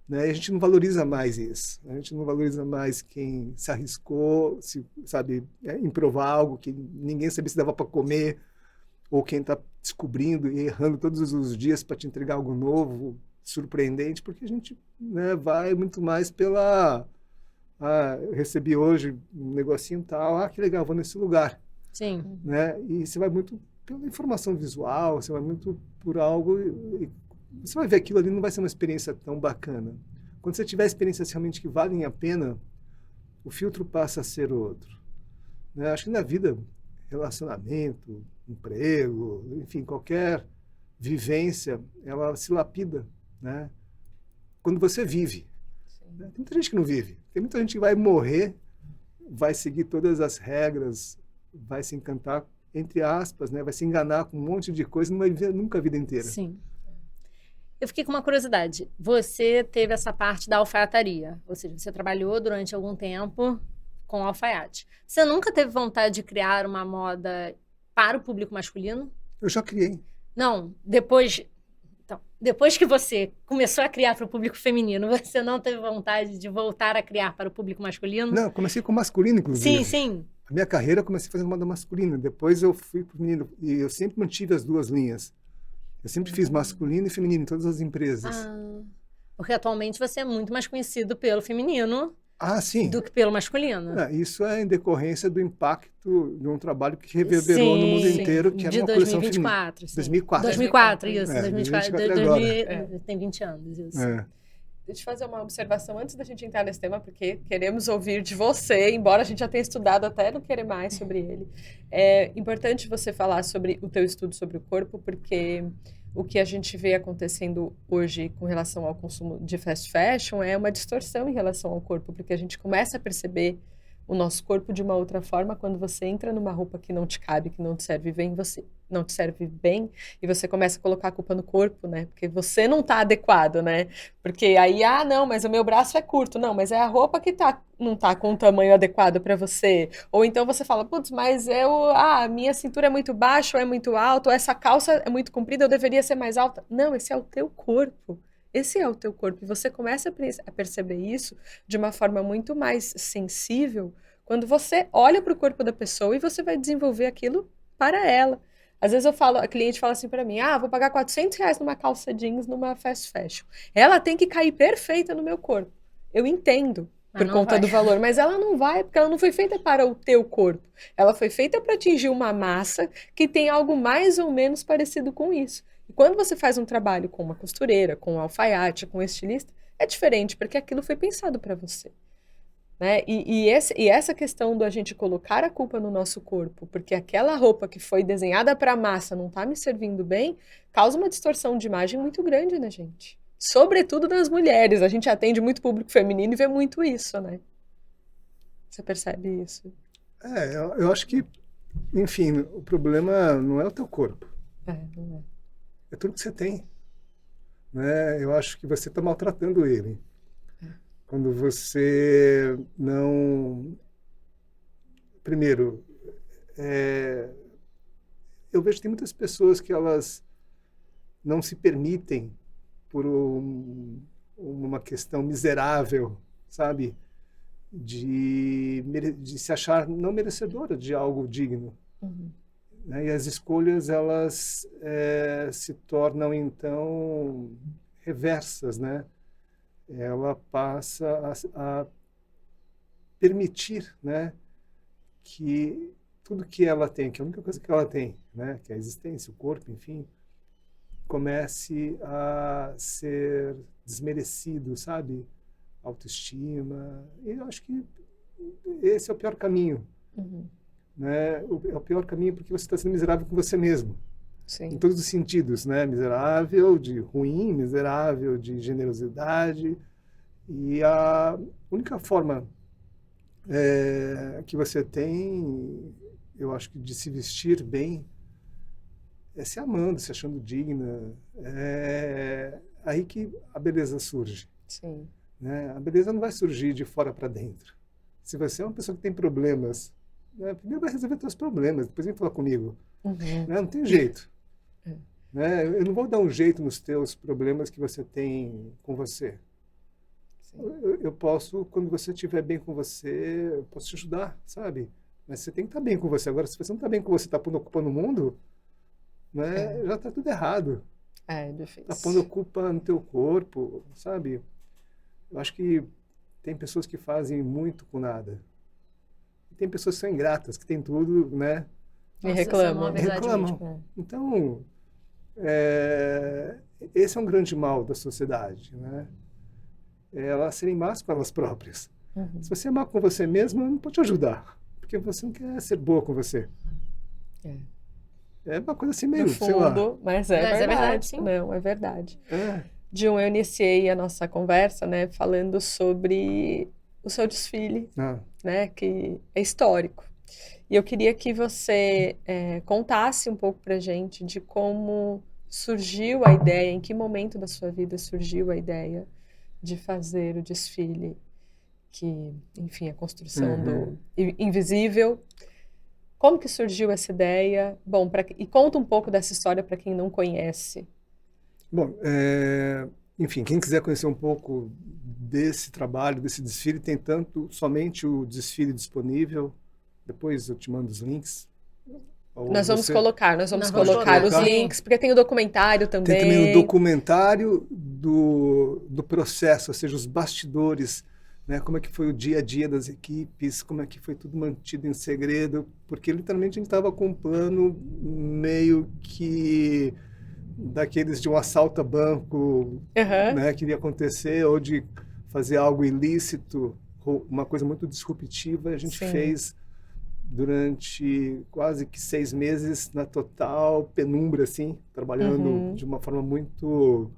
Né? E a gente não valoriza mais isso. A gente não valoriza mais quem se arriscou, sabe, em provar algo que ninguém sabia se dava para comer, ou quem está descobrindo e errando todos os dias para te entregar algo novo, surpreendente, porque a gente, né, vai muito mais pela... eu recebi hoje um negocinho tal, que legal, vou nesse lugar. Sim. Né? E você vai muito pela informação visual, você vai muito por algo, e você vai ver aquilo ali, não vai ser uma experiência tão bacana. Quando você tiver experiências realmente que valem a pena, o filtro passa a ser outro. Né? Acho que na vida, relacionamento, emprego, enfim, qualquer vivência, ela se lapida, né? Quando você vive. Tem muita gente que não vive. Tem muita gente que vai morrer, vai seguir todas as regras, vai se encantar, entre aspas, né? Vai se enganar com um monte de coisa e não vai viver nunca a vida inteira. Sim. Eu fiquei com uma curiosidade. Você teve essa parte da alfaiataria, ou seja, você trabalhou durante algum tempo com alfaiate. Você nunca teve vontade de criar uma moda para o público masculino? Eu já criei. Não, depois que você começou a criar para o público feminino, você não teve vontade de voltar a criar para o público masculino? Não, eu comecei com masculino, inclusive. Sim, sim. A minha carreira eu comecei fazendo moda masculina, depois eu fui para o menino, e eu sempre mantive as duas linhas. Eu sempre fiz masculino e feminino em todas as empresas. Porque atualmente você é muito mais conhecido pelo feminino Sim. do que pelo masculino. Isso é em decorrência do impacto de um trabalho que reverberou no mundo inteiro, que era uma coleção feminina. 2024. 2004, isso. 2024 tem 20 anos, isso. Deixa eu fazer uma observação antes da gente entrar nesse tema, porque queremos ouvir de você, embora a gente já tenha estudado até não querer mais sobre ele. É importante você falar sobre o teu estudo sobre o corpo, porque o que a gente vê acontecendo hoje com relação ao consumo de fast fashion é uma distorção em relação ao corpo, porque a gente começa a perceber o nosso corpo de uma outra forma quando você entra numa roupa que não te cabe, que não te serve bem, e você começa a colocar a culpa no corpo, né? Porque você não tá adequado, né? Porque aí, não, mas o meu braço é curto. Não, mas é a roupa que não tá com o tamanho adequado para você. Ou então você fala, putz, mas a minha cintura é muito baixa ou é muito alta, ou essa calça é muito comprida, eu deveria ser mais alta. Não, esse é o teu corpo. Esse é o teu corpo. E você começa a perceber isso de uma forma muito mais sensível quando você olha para o corpo da pessoa e você vai desenvolver aquilo para ela. Às vezes a cliente fala assim para mim, vou pagar R$400 numa calça jeans numa fast fashion. Ela tem que cair perfeita no meu corpo. Eu entendo por conta do valor, mas ela não vai, porque ela não foi feita para o teu corpo. Ela foi feita para atingir uma massa que tem algo mais ou menos parecido com isso. E quando você faz um trabalho com uma costureira, com um alfaiate, com um estilista, é diferente, porque aquilo foi pensado para você. né? E essa questão do a gente colocar a culpa no nosso corpo, porque aquela roupa que foi desenhada para massa não está me servindo bem, causa uma distorção de imagem muito grande na gente. Sobretudo nas mulheres. A gente atende muito público feminino e vê muito isso, né? Você percebe isso? Eu acho que, enfim, o problema não é o teu corpo. Não é. É tudo que você tem. Né? Eu acho que você está maltratando ele. Quando você não... Primeiro, eu vejo que tem muitas pessoas que elas não se permitem por uma questão miserável, sabe? De se achar não merecedora de algo digno. Uhum. Né? E as escolhas, elas se tornam, então, reversas, né? Ela passa a permitir, né, que tudo que ela tem, que é a única coisa que ela tem, né, que é a existência, o corpo, enfim, comece a ser desmerecido, sabe? Autoestima. E eu acho que esse é o pior caminho. Uhum. Né? É o pior caminho porque você está sendo miserável com você mesmo. Sim. Em todos os sentidos, né? Miserável de ruim, miserável de generosidade. E a única forma que você tem, eu acho que de se vestir bem, é se amando, se achando digna. É aí que a beleza surge. Sim. Né? A beleza não vai surgir de fora para dentro. Se você é uma pessoa que tem problemas, né? Primeiro vai resolver seus problemas, depois vem falar comigo. Uhum. Né? Não tem jeito. Né? Eu não vou dar um jeito nos teus problemas que você tem com você. Eu posso, quando você estiver bem com você, eu posso te ajudar, sabe? Mas você tem que estar bem com você. Agora, se você não está bem com você, está ocupando o mundo, né? Já está tudo errado. É difícil. Está pondo culpa no teu corpo, sabe? Eu acho que tem pessoas que fazem muito com nada. E tem pessoas que são ingratas, que têm tudo, né? E reclamam. Reclamam. Então, esse é um grande mal da sociedade, né? Elas serem más com elas próprias. Uhum. Se você é má com você mesma, não pode te ajudar, porque você não quer ser boa com você. É uma coisa assim meio, no fundo, sei lá. Mas é verdade. Sim. Não, é verdade. Jun, eu iniciei a nossa conversa, né, falando sobre o seu desfile, né, que é histórico. E eu queria que você contasse um pouco pra gente de como surgiu a ideia, em que momento da sua vida surgiu a ideia de fazer o desfile, que, enfim, a construção do invisível. Como que surgiu essa ideia? Bom, e conta um pouco dessa história para quem não conhece. Bom, enfim, quem quiser conhecer um pouco desse trabalho, desse desfile, tem somente o desfile disponível. Depois eu te mando os links. Nós vamos colocar os links, porque tem o documentário também. Tem também o documentário do processo, ou seja, os bastidores, né? Como é que foi o dia a dia das equipes, como é que foi tudo mantido em segredo, porque literalmente a gente estava com um plano meio que daqueles de um assalto a banco, né, que iria acontecer, ou de fazer algo ilícito, uma coisa muito disruptiva. A gente fez durante quase que 6 meses na total penumbra, assim, trabalhando de uma forma muito...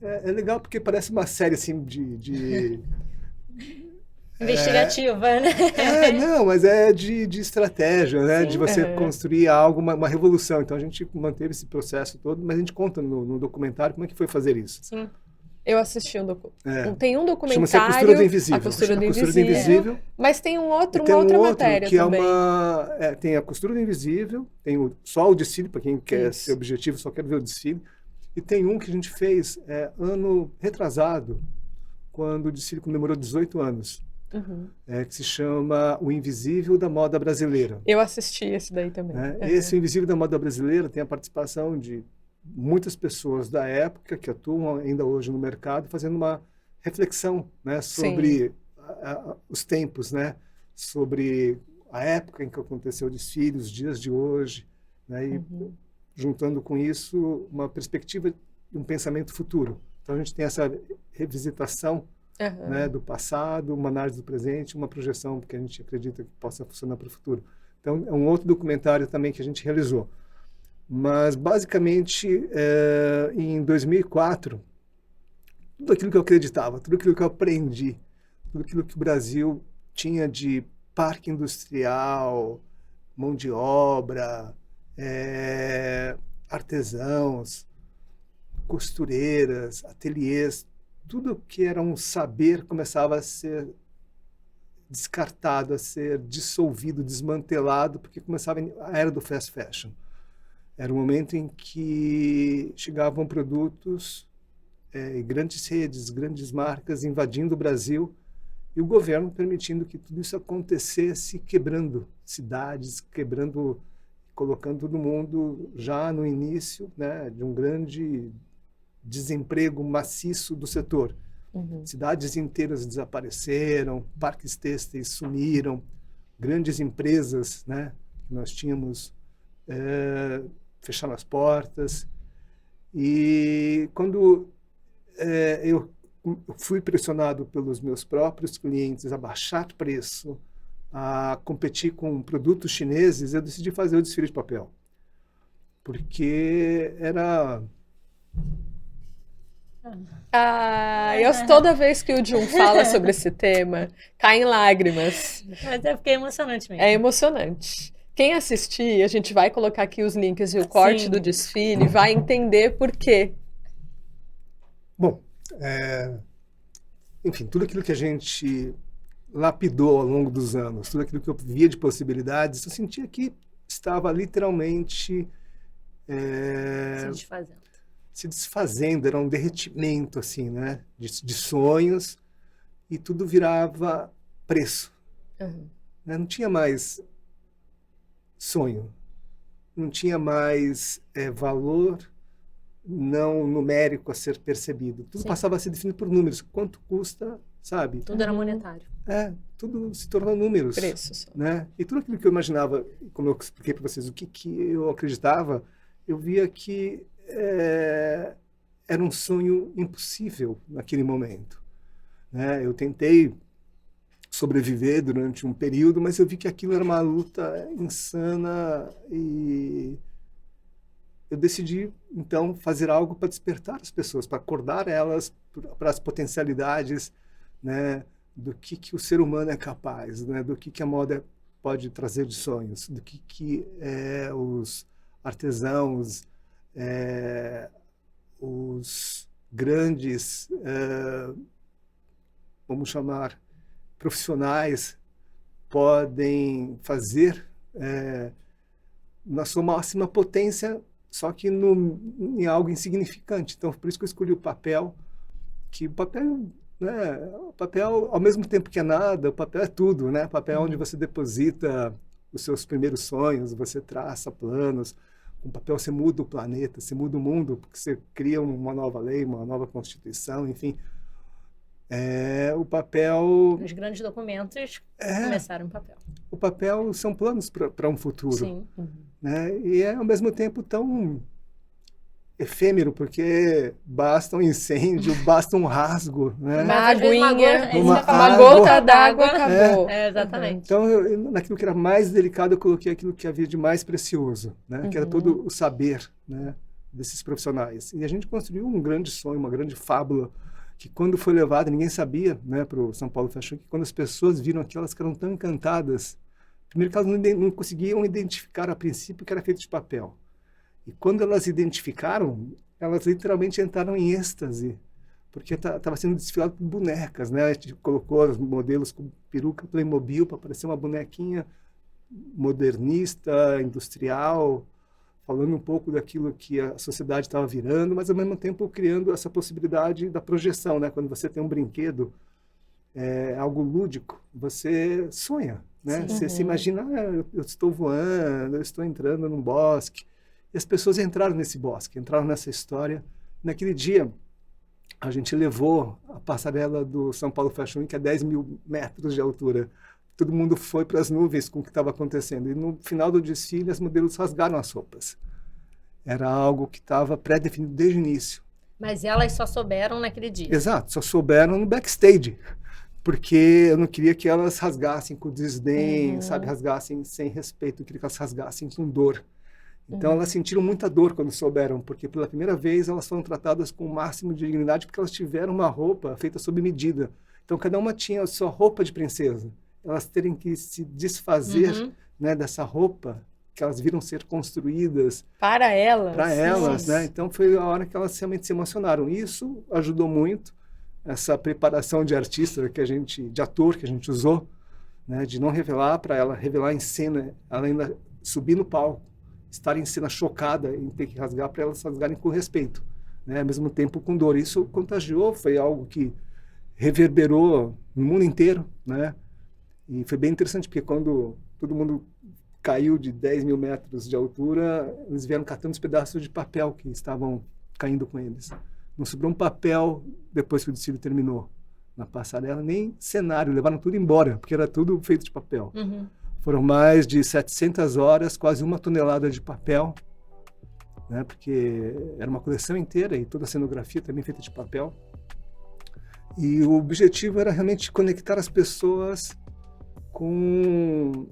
É legal porque parece uma série, assim, de investigativa, né? Não, mas é de estratégia, né? Sim, de você construir algo, uma revolução. Então a gente manteve esse processo todo, mas a gente conta no documentário como é que foi fazer isso. Sim. Eu assisti tem um documentário. Chama-se A Costura do Invisível. A Costura do Invisível. Mas tem uma outra matéria que também. Tem a Costura do Invisível, tem só o desfile, para quem quer ser objetivo, só quer ver o desfile. E tem um que a gente fez ano retrasado, quando o desfile comemorou 18 anos. Que se chama O Invisível da Moda Brasileira. Eu assisti esse daí também. Esse O Invisível da Moda Brasileira tem a participação de muitas pessoas da época que atuam ainda hoje no mercado, fazendo uma reflexão, né, sobre os tempos, né, sobre a época em que aconteceu o desfile, os dias de hoje, né, e juntando com isso uma perspectiva e um pensamento futuro. Então a gente tem essa revisitação né, do passado, uma análise do presente, uma projeção que a gente acredita que possa funcionar para o futuro. Então, é um outro documentário também que a gente realizou. Mas, basicamente, em 2004, tudo aquilo que eu acreditava, tudo aquilo que eu aprendi, tudo aquilo que o Brasil tinha de parque industrial, mão de obra, artesãos, costureiras, ateliês, tudo que era um saber começava a ser descartado, a ser dissolvido, desmantelado, porque começava a era do fast fashion. Era o momento em que chegavam produtos, grandes redes, grandes marcas invadindo o Brasil e o governo permitindo que tudo isso acontecesse, quebrando cidades, colocando todo mundo já no início, né, de um grande desemprego maciço do setor. Cidades inteiras desapareceram, parques têxteis sumiram, grandes empresas, né, que nós tínhamos fecharam as portas. E quando eu fui pressionado pelos meus próprios clientes a baixar preço, a competir com produtos chineses, eu decidi fazer o desfile de papel. Porque era... Toda vez que o Jun fala sobre esse tema, caem lágrimas. Mas é porque é emocionante mesmo. É emocionante. Quem assistir, a gente vai colocar aqui os links e o corte Sim. do desfile, vai entender por quê. Bom, enfim, tudo aquilo que a gente lapidou ao longo dos anos, tudo aquilo que eu via de possibilidades, eu sentia que estava literalmente se desfazendo, era um derretimento assim, né, de sonhos, e tudo virava preço. Né? Não tinha mais sonho, não tinha mais valor não numérico a ser percebido. Tudo passava a ser definido por números. Quanto custa, sabe? Tudo era monetário. Tudo se tornou números. Preços. Né? E tudo aquilo que eu imaginava, como eu expliquei para vocês, o que eu acreditava, eu via que era um sonho impossível naquele momento. Né? Eu tentei sobreviver durante um período, mas eu vi que aquilo era uma luta insana e eu decidi, então, fazer algo para despertar as pessoas, para acordar elas para as potencialidades, né, do que o ser humano é capaz, né, do que a moda pode trazer de sonhos, do que os artesãos, os grandes, vamos chamar, profissionais podem fazer na sua máxima potência, só que em algo insignificante. Então, por isso que eu escolhi o papel, que o papel, né, o papel, ao mesmo tempo que é nada, o papel é tudo, né? O papel é onde você deposita os seus primeiros sonhos, você traça planos. Com o papel você muda o planeta, você muda o mundo, porque você cria uma nova lei, uma nova constituição, enfim. O papel... Os grandes documentos começaram em papel. O papel são planos para um futuro. Sim. Né? E é, ao mesmo tempo, tão efêmero, porque basta um incêndio, basta um rasgo. Né? Uma aguinha, uma gota d'água, acabou. Exatamente. Então, naquilo que era mais delicado, eu coloquei aquilo que havia de mais precioso, né? Que era todo o saber, né, desses profissionais. E a gente construiu um grande sonho, uma grande fábula, que quando foi levado, ninguém sabia, né, para o São Paulo Fashion Week, que quando as pessoas viram aquilo, elas ficaram tão encantadas. Primeiro que elas não conseguiam identificar a princípio que era feito de papel. E quando elas identificaram, elas literalmente entraram em êxtase, porque estava sendo desfilado por bonecas, né? A gente colocou os modelos com peruca Playmobil para parecer uma bonequinha modernista, industrial, falando um pouco daquilo que a sociedade estava virando, mas ao mesmo tempo criando essa possibilidade da projeção, né? Quando você tem um brinquedo, algo lúdico, você sonha, né? Você se imagina, eu estou voando, eu estou entrando num bosque. E as pessoas entraram nesse bosque, entraram nessa história. Naquele dia, a gente levou a passarela do São Paulo Fashion Week a 10 mil metros de altura. Todo mundo foi para as nuvens com o que estava acontecendo. E no final do desfile, as modelos rasgaram as roupas. Era algo que estava pré-definido desde o início. Mas elas só souberam naquele dia. Exato, só souberam no backstage. Porque eu não queria que elas rasgassem com desdém, sabe? Rasgassem sem respeito. Eu queria que elas rasgassem com dor. Então, elas sentiram muita dor quando souberam, porque pela primeira vez elas foram tratadas com o máximo de dignidade porque elas tiveram uma roupa feita sob medida. Então, cada uma tinha a sua roupa de princesa. Elas terem que se desfazer, né, dessa roupa que elas viram ser construídas para elas. Para elas, né? Então, foi a hora que elas realmente se emocionaram. Isso ajudou muito, essa preparação de artista de ator que a gente usou, né, de não revelar para ela, revelar em cena, ela ainda subir no palco, estar em cena chocada em ter que rasgar, para elas rasgarem com respeito, né, ao mesmo tempo com dor. Isso contagiou, foi algo que reverberou no mundo inteiro, né, e foi bem interessante, porque quando todo mundo caiu de 10 mil metros de altura, eles vieram catando os pedaços de papel que estavam caindo com eles. Não sobrou um papel depois que o desfile terminou na passarela, nem cenário, levaram tudo embora, porque era tudo feito de papel. Foram mais de 700 horas, quase 1 tonelada de papel, né, porque era uma coleção inteira e toda a cenografia também feita de papel. E o objetivo era realmente conectar as pessoas com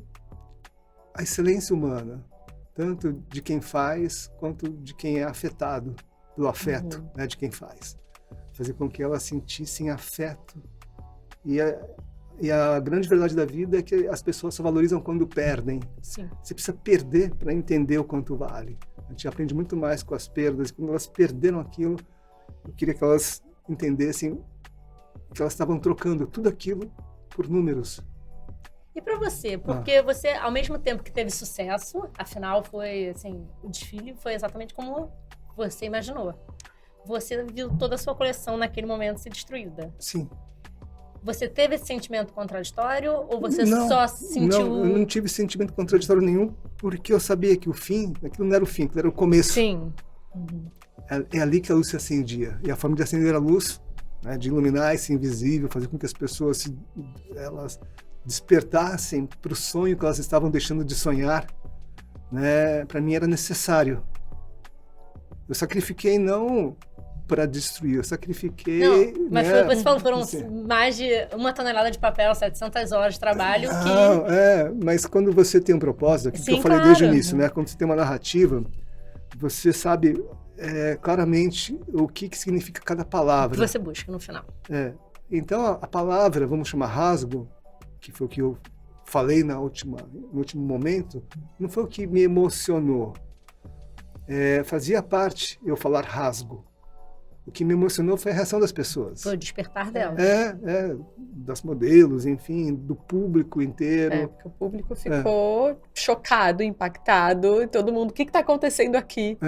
a excelência humana, tanto de quem faz quanto de quem é afetado pelo afeto, né, de quem faz. Fazer com que elas sentissem afeto. E a grande verdade da vida é que as pessoas só valorizam quando perdem. Sim. Você precisa perder para entender o quanto vale. A gente aprende muito mais com as perdas. Quando elas perderam aquilo, eu queria que elas entendessem que elas estavam trocando tudo aquilo por números. E para você? Porque você, ao mesmo tempo que teve sucesso, afinal foi, assim, o desfile foi exatamente como você imaginou. Você viu toda a sua coleção naquele momento ser destruída. Sim. Você teve esse sentimento contraditório ou você só sentiu... Não, eu não tive sentimento contraditório nenhum, porque eu sabia que o fim, aquilo não era o fim, aquilo era o começo. Sim. É ali que a luz se acendia. E a forma de acender a luz, né, de iluminar esse invisível, fazer com que as pessoas elas despertassem para o sonho que elas estavam deixando de sonhar, né, para mim era necessário. Eu sacrifiquei não para destruir, eu sacrifiquei... Não, mas né, você falou, foram mais de 1 tonelada de papel, 700 horas de trabalho mas quando você tem um propósito, aquilo que eu falei desde o início, né, quando você tem uma narrativa, você sabe claramente o que significa cada palavra. Você busca no final. Então, a palavra, vamos chamar rasgo, que foi o que eu falei no último momento, não foi o que me emocionou. Fazia parte eu falar rasgo. O que me emocionou foi a reação das pessoas. Foi o despertar delas. Das modelos, enfim, do público inteiro. Porque o público ficou chocado, impactado, e todo mundo, o que está acontecendo aqui?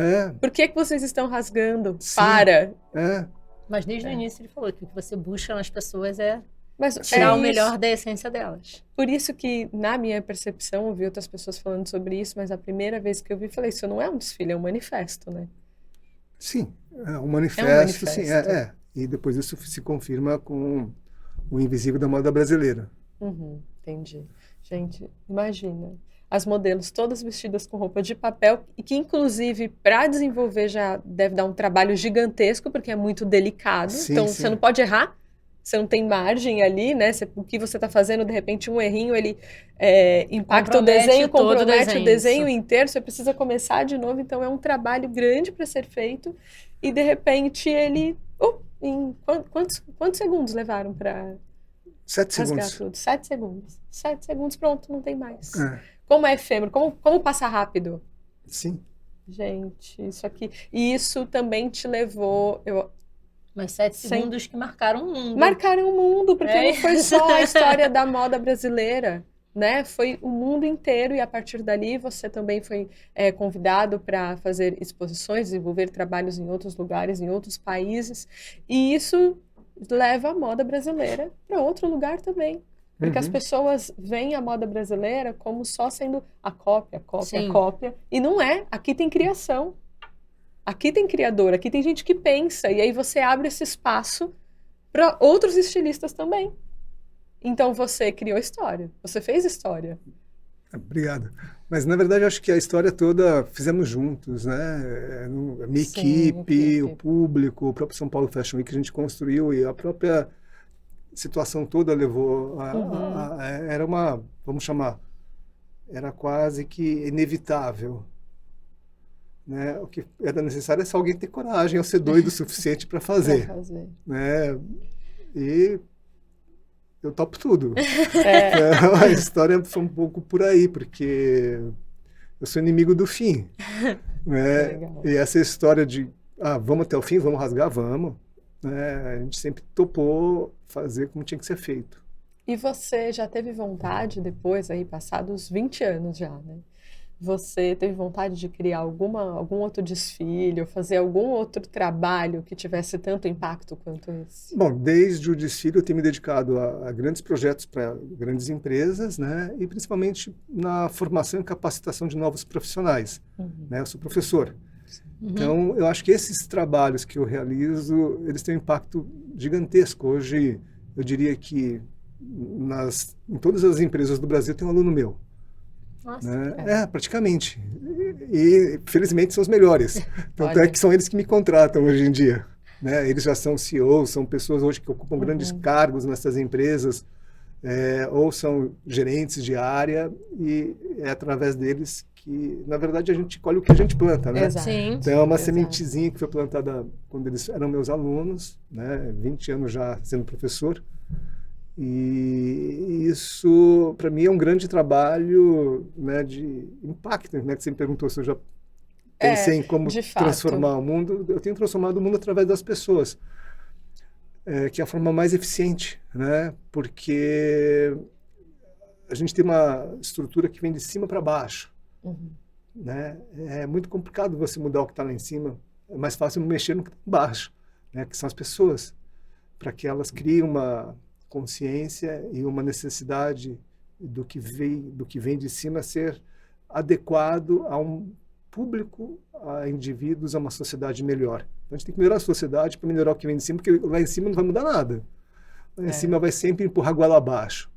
Por que vocês estão rasgando? Sim. Para! Mas desde o início ele falou que o que você busca nas pessoas é Mas tirar o melhor da essência delas. Por isso que, na minha percepção, eu vi outras pessoas falando sobre isso, mas a primeira vez que eu vi, falei, isso não é um desfile, é um manifesto, né? Sim, um manifesto, sim, E depois isso se confirma com o invisível da moda brasileira. Entendi. Gente, imagina, as modelos todas vestidas com roupa de papel, e que inclusive para desenvolver já deve dar um trabalho gigantesco, porque é muito delicado, então você não pode errar. Você não tem margem ali, né? O que você está fazendo, de repente, um errinho, ele impacta o desenho, compromete o desenho inteiro. Você precisa começar de novo. Então, é um trabalho grande para ser feito. E, de repente, ele... em quantos segundos levaram para 7 rasgar segundos. tudo? 7 segundos. 7 segundos, pronto, não tem mais. Como é efêmero, como passa rápido. Sim. Gente, isso aqui... E isso também te levou... Mas 7 segundos que marcaram o mundo. Marcaram o mundo, porque não foi só a história da moda brasileira, né? Foi o mundo inteiro, e a partir dali você também foi convidado para fazer exposições, desenvolver trabalhos em outros lugares, em outros países, e isso leva a moda brasileira para outro lugar também. Porque as pessoas veem a moda brasileira como só sendo a cópia, e não é. Aqui tem criação. Aqui tem criador, aqui tem gente que pensa, e aí você abre esse espaço para outros estilistas também. Então você criou história, você fez história. Obrigado. Mas, na verdade, eu acho que a história toda fizemos juntos, né? A minha Sim, equipe, o equipe. público, o próprio São Paulo Fashion Week que a gente construiu e a própria situação toda levou era uma, vamos chamar, era quase que inevitável, né? O que era necessário é só alguém ter coragem ou ser doido o suficiente para Pra fazer, fazer. né? E eu topo tudo. É, Então, a história foi um pouco por aí, porque eu sou inimigo do fim, né? legal. E essa história de, vamos até o fim, vamos rasgar, vamos, né? A gente sempre topou fazer como tinha que ser feito. E você já teve vontade depois, aí passados 20 anos já, né? Você teve vontade de criar algum outro desfile ou fazer algum outro trabalho que tivesse tanto impacto quanto esse? Bom, desde o desfile eu tenho me dedicado a grandes projetos para grandes empresas, né? E principalmente na formação e capacitação de novos profissionais, né? Eu sou professor. Então, eu acho que esses trabalhos que eu realizo, eles têm um impacto gigantesco. Hoje, eu diria que em todas as empresas do Brasil tem um aluno meu, Nossa. né? Praticamente. E, felizmente, são os melhores. Tanto é Olha. que são eles que me contratam hoje em dia, né? Eles já são CEOs, são pessoas hoje que ocupam grandes cargos nessas empresas, ou são gerentes de área, e é através deles que, na verdade, a gente colhe o que a gente planta, né? Exato. Sim. Então, é uma Exato. sementezinha que foi plantada quando eles eram meus alunos, né? 20 anos já sendo professor. E isso, para mim, é um grande trabalho, né, de impacto, né? Que você me perguntou se eu já pensei em como de fato. transformar o mundo. Eu tenho transformado o mundo através das pessoas, que é a forma mais eficiente, né? Porque a gente tem uma estrutura que vem de cima para baixo, né? É muito complicado você mudar o que está lá em cima. É mais fácil mexer no que está embaixo, né? Que são as pessoas, para que elas criem uma consciência e uma necessidade do que vem de cima ser adequado a um público, a indivíduos, a uma sociedade melhor. Então, a gente tem que melhorar a sociedade para melhorar o que vem de cima, porque lá em cima não vai mudar nada. Lá em cima vai sempre empurrar a goela abaixo.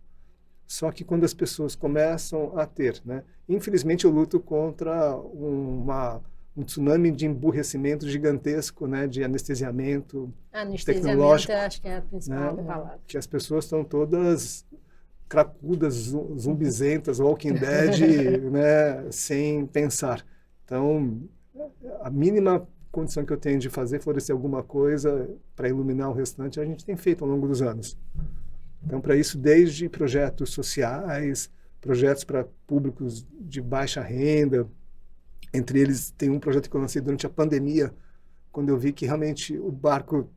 Só que quando as pessoas começam a ter, né? Infelizmente, eu luto contra um tsunami de emburrecimento gigantesco, né? De anestesiamento, Anestesiamento, tecnológico, eu acho que é a principal né? palavra. Que as pessoas estão todas cracudas, zumbizentas, Walking Dead, né? Sem pensar. Então, a mínima condição que eu tenho de fazer, florescer alguma coisa para iluminar o restante, a gente tem feito ao longo dos anos. Então, para isso, desde projetos sociais, projetos para públicos de baixa renda, entre eles tem um projeto que eu lancei durante a pandemia, quando eu vi que realmente o barco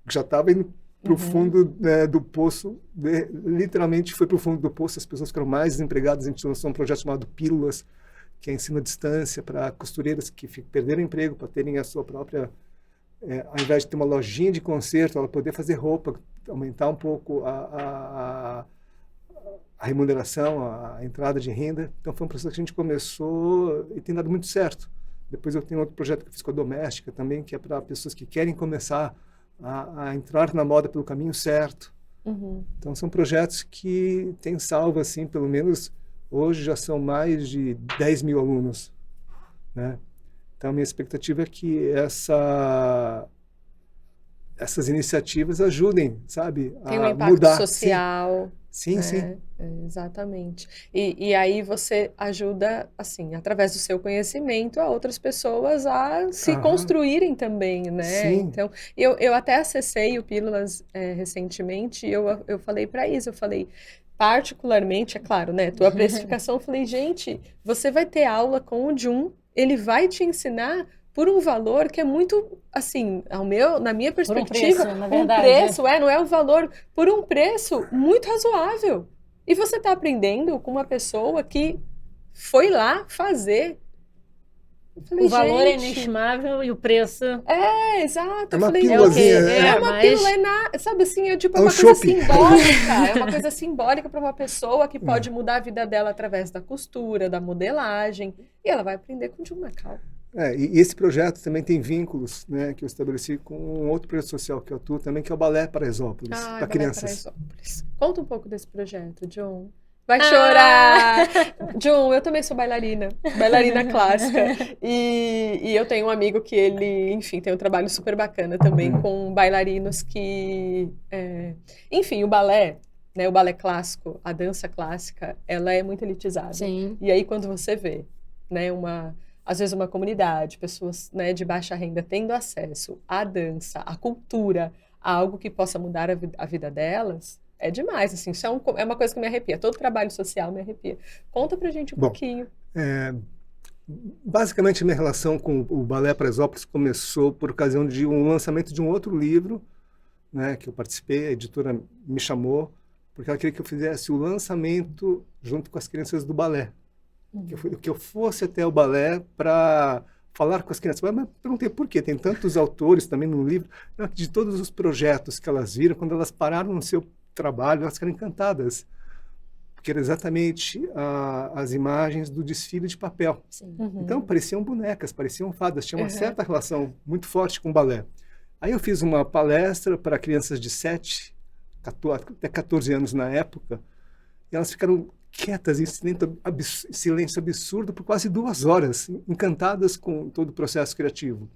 já estava indo para o fundo, né, do poço, literalmente foi para o fundo do poço, as pessoas ficaram mais desempregadas. A gente lançou um projeto chamado Pílulas, que é ensino à distância para costureiras que perderam emprego, para terem a sua própria, ao invés de ter uma lojinha de conserto, ela poder fazer roupa, aumentar um pouco a remuneração, a entrada de renda. Então foi um processo que a gente começou e tem dado muito certo. Depois eu tenho outro projeto que eu fiz com a Doméstica também, que é para pessoas que querem começar a entrar na moda pelo caminho certo. Então são projetos que têm salvo, assim, pelo menos hoje já são mais de 10 mil alunos, né? Então a minha expectativa é que essas iniciativas ajudem, sabe, Tem um a impacto mudar. social. Sim, né? sim. Exatamente. E aí você ajuda, assim, através do seu conhecimento, a outras pessoas a se construírem também, né? Sim. Então, eu até acessei o Pílulas recentemente e eu falei para Isa, eu falei, particularmente, é claro, né? Tua precificação, eu falei, gente, você vai ter aula com o Jun, ele vai te ensinar por um valor que é muito, assim, na minha perspectiva, preço, na verdade. preço, não é o valor, por um preço muito razoável. E você está aprendendo com uma pessoa que foi lá fazer. Eu falei, O valor é gente, inestimável e o preço... exato. É Eu uma falei, pílulazinha, é uma mas- pílula, sabe assim, é tipo É um uma coisa shopping. simbólica. É uma coisa simbólica para uma pessoa que pode mudar a vida dela através da costura, da modelagem. E ela vai aprender com o Jun Macau. E esse projeto também tem vínculos, né, que eu estabeleci com um outro projeto social que eu atuo também, que é o Balé Paraisópolis, para crianças. Paraisópolis. Conta um pouco desse projeto, John. Vai chorar! Jun, eu também sou bailarina clássica. E eu tenho um amigo que ele, enfim, tem um trabalho super bacana também com bailarinos que... enfim, o balé, né, o balé clássico, a dança clássica, ela é muito elitizada. Sim. E aí quando você vê, né, às vezes uma comunidade, pessoas, né, de baixa renda tendo acesso à dança, à cultura, a algo que possa mudar a vida delas, é demais, assim, isso é uma coisa que me arrepia, todo trabalho social me arrepia. Conta pra gente um pouquinho. Basicamente, a minha relação com o Balé Paraisópolis começou por ocasião de um lançamento de um outro livro, né, que eu participei, a editora me chamou, porque ela queria que eu fizesse o lançamento junto com as crianças do balé. Que eu fosse até o balé para falar com as crianças. Mas perguntei por quê? Tem tantos autores também no livro, de todos os projetos que elas viram, quando elas pararam no seu trabalho, elas ficaram encantadas. Porque era exatamente as imagens do desfile de papel. Então, pareciam bonecas, pareciam fadas, tinha uma certa relação muito forte com o balé. Aí eu fiz uma palestra para crianças de 7, 14, até 14 anos na época, e elas ficaram quietas, em silêncio absurdo, por quase 2 horas, encantadas com todo o processo criativo.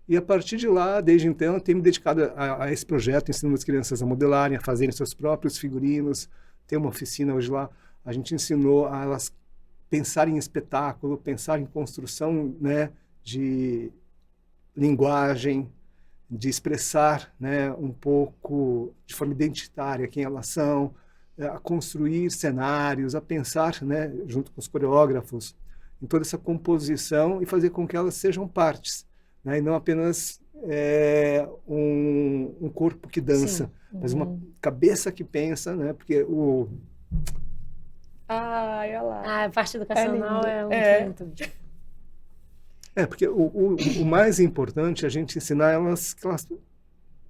E a partir de lá, desde então, eu tenho me dedicado a esse projeto, ensinando as crianças a modelarem, a fazerem seus próprios figurinos. Tem uma oficina hoje lá, a gente ensinou a elas pensarem em espetáculo, pensar em construção, né, de linguagem, de expressar, né, um pouco de forma identitária quem elas são, a construir cenários, a pensar, né, junto com os coreógrafos, em toda essa composição e fazer com que elas sejam partes, né, e não apenas um corpo que dança, mas uma cabeça que pensa, né, porque olha lá. A parte educacional muito. Porque o mais importante é a gente ensinar elas que elas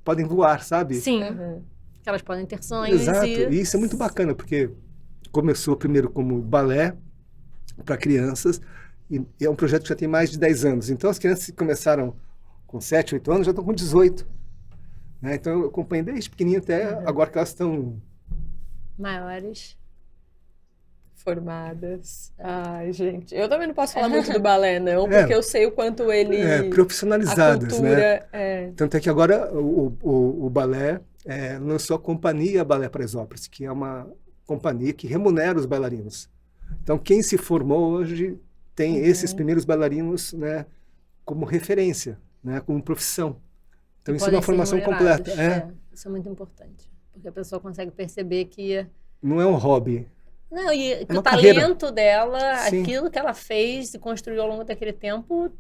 podem voar, sabe? Sim. Que elas podem ter sonhos. Exato. E isso é muito bacana, porque começou primeiro como balé para crianças, e é um projeto que já tem mais de 10 anos. Então, as crianças que começaram com 7, 8 anos já estão com 18. Né? Então, eu acompanhei desde pequenininho até agora que elas estão... maiores. Formadas. Ai, gente. Eu também não posso falar muito do balé, não, porque eu sei o quanto ele... profissionalizadas, a cultura, né? Tanto é que agora o balé lançou a Companhia Balé Paraisópolis, que é uma companhia que remunera os bailarinos. Então, quem se formou hoje tem esses primeiros bailarinos, né, como referência, né, como profissão. Então, isso é uma formação completa. Isso é muito importante, porque a pessoa consegue perceber que... não é um hobby. Não, e que o carreira talento dela, Sim. aquilo que ela fez e construiu ao longo daquele tempo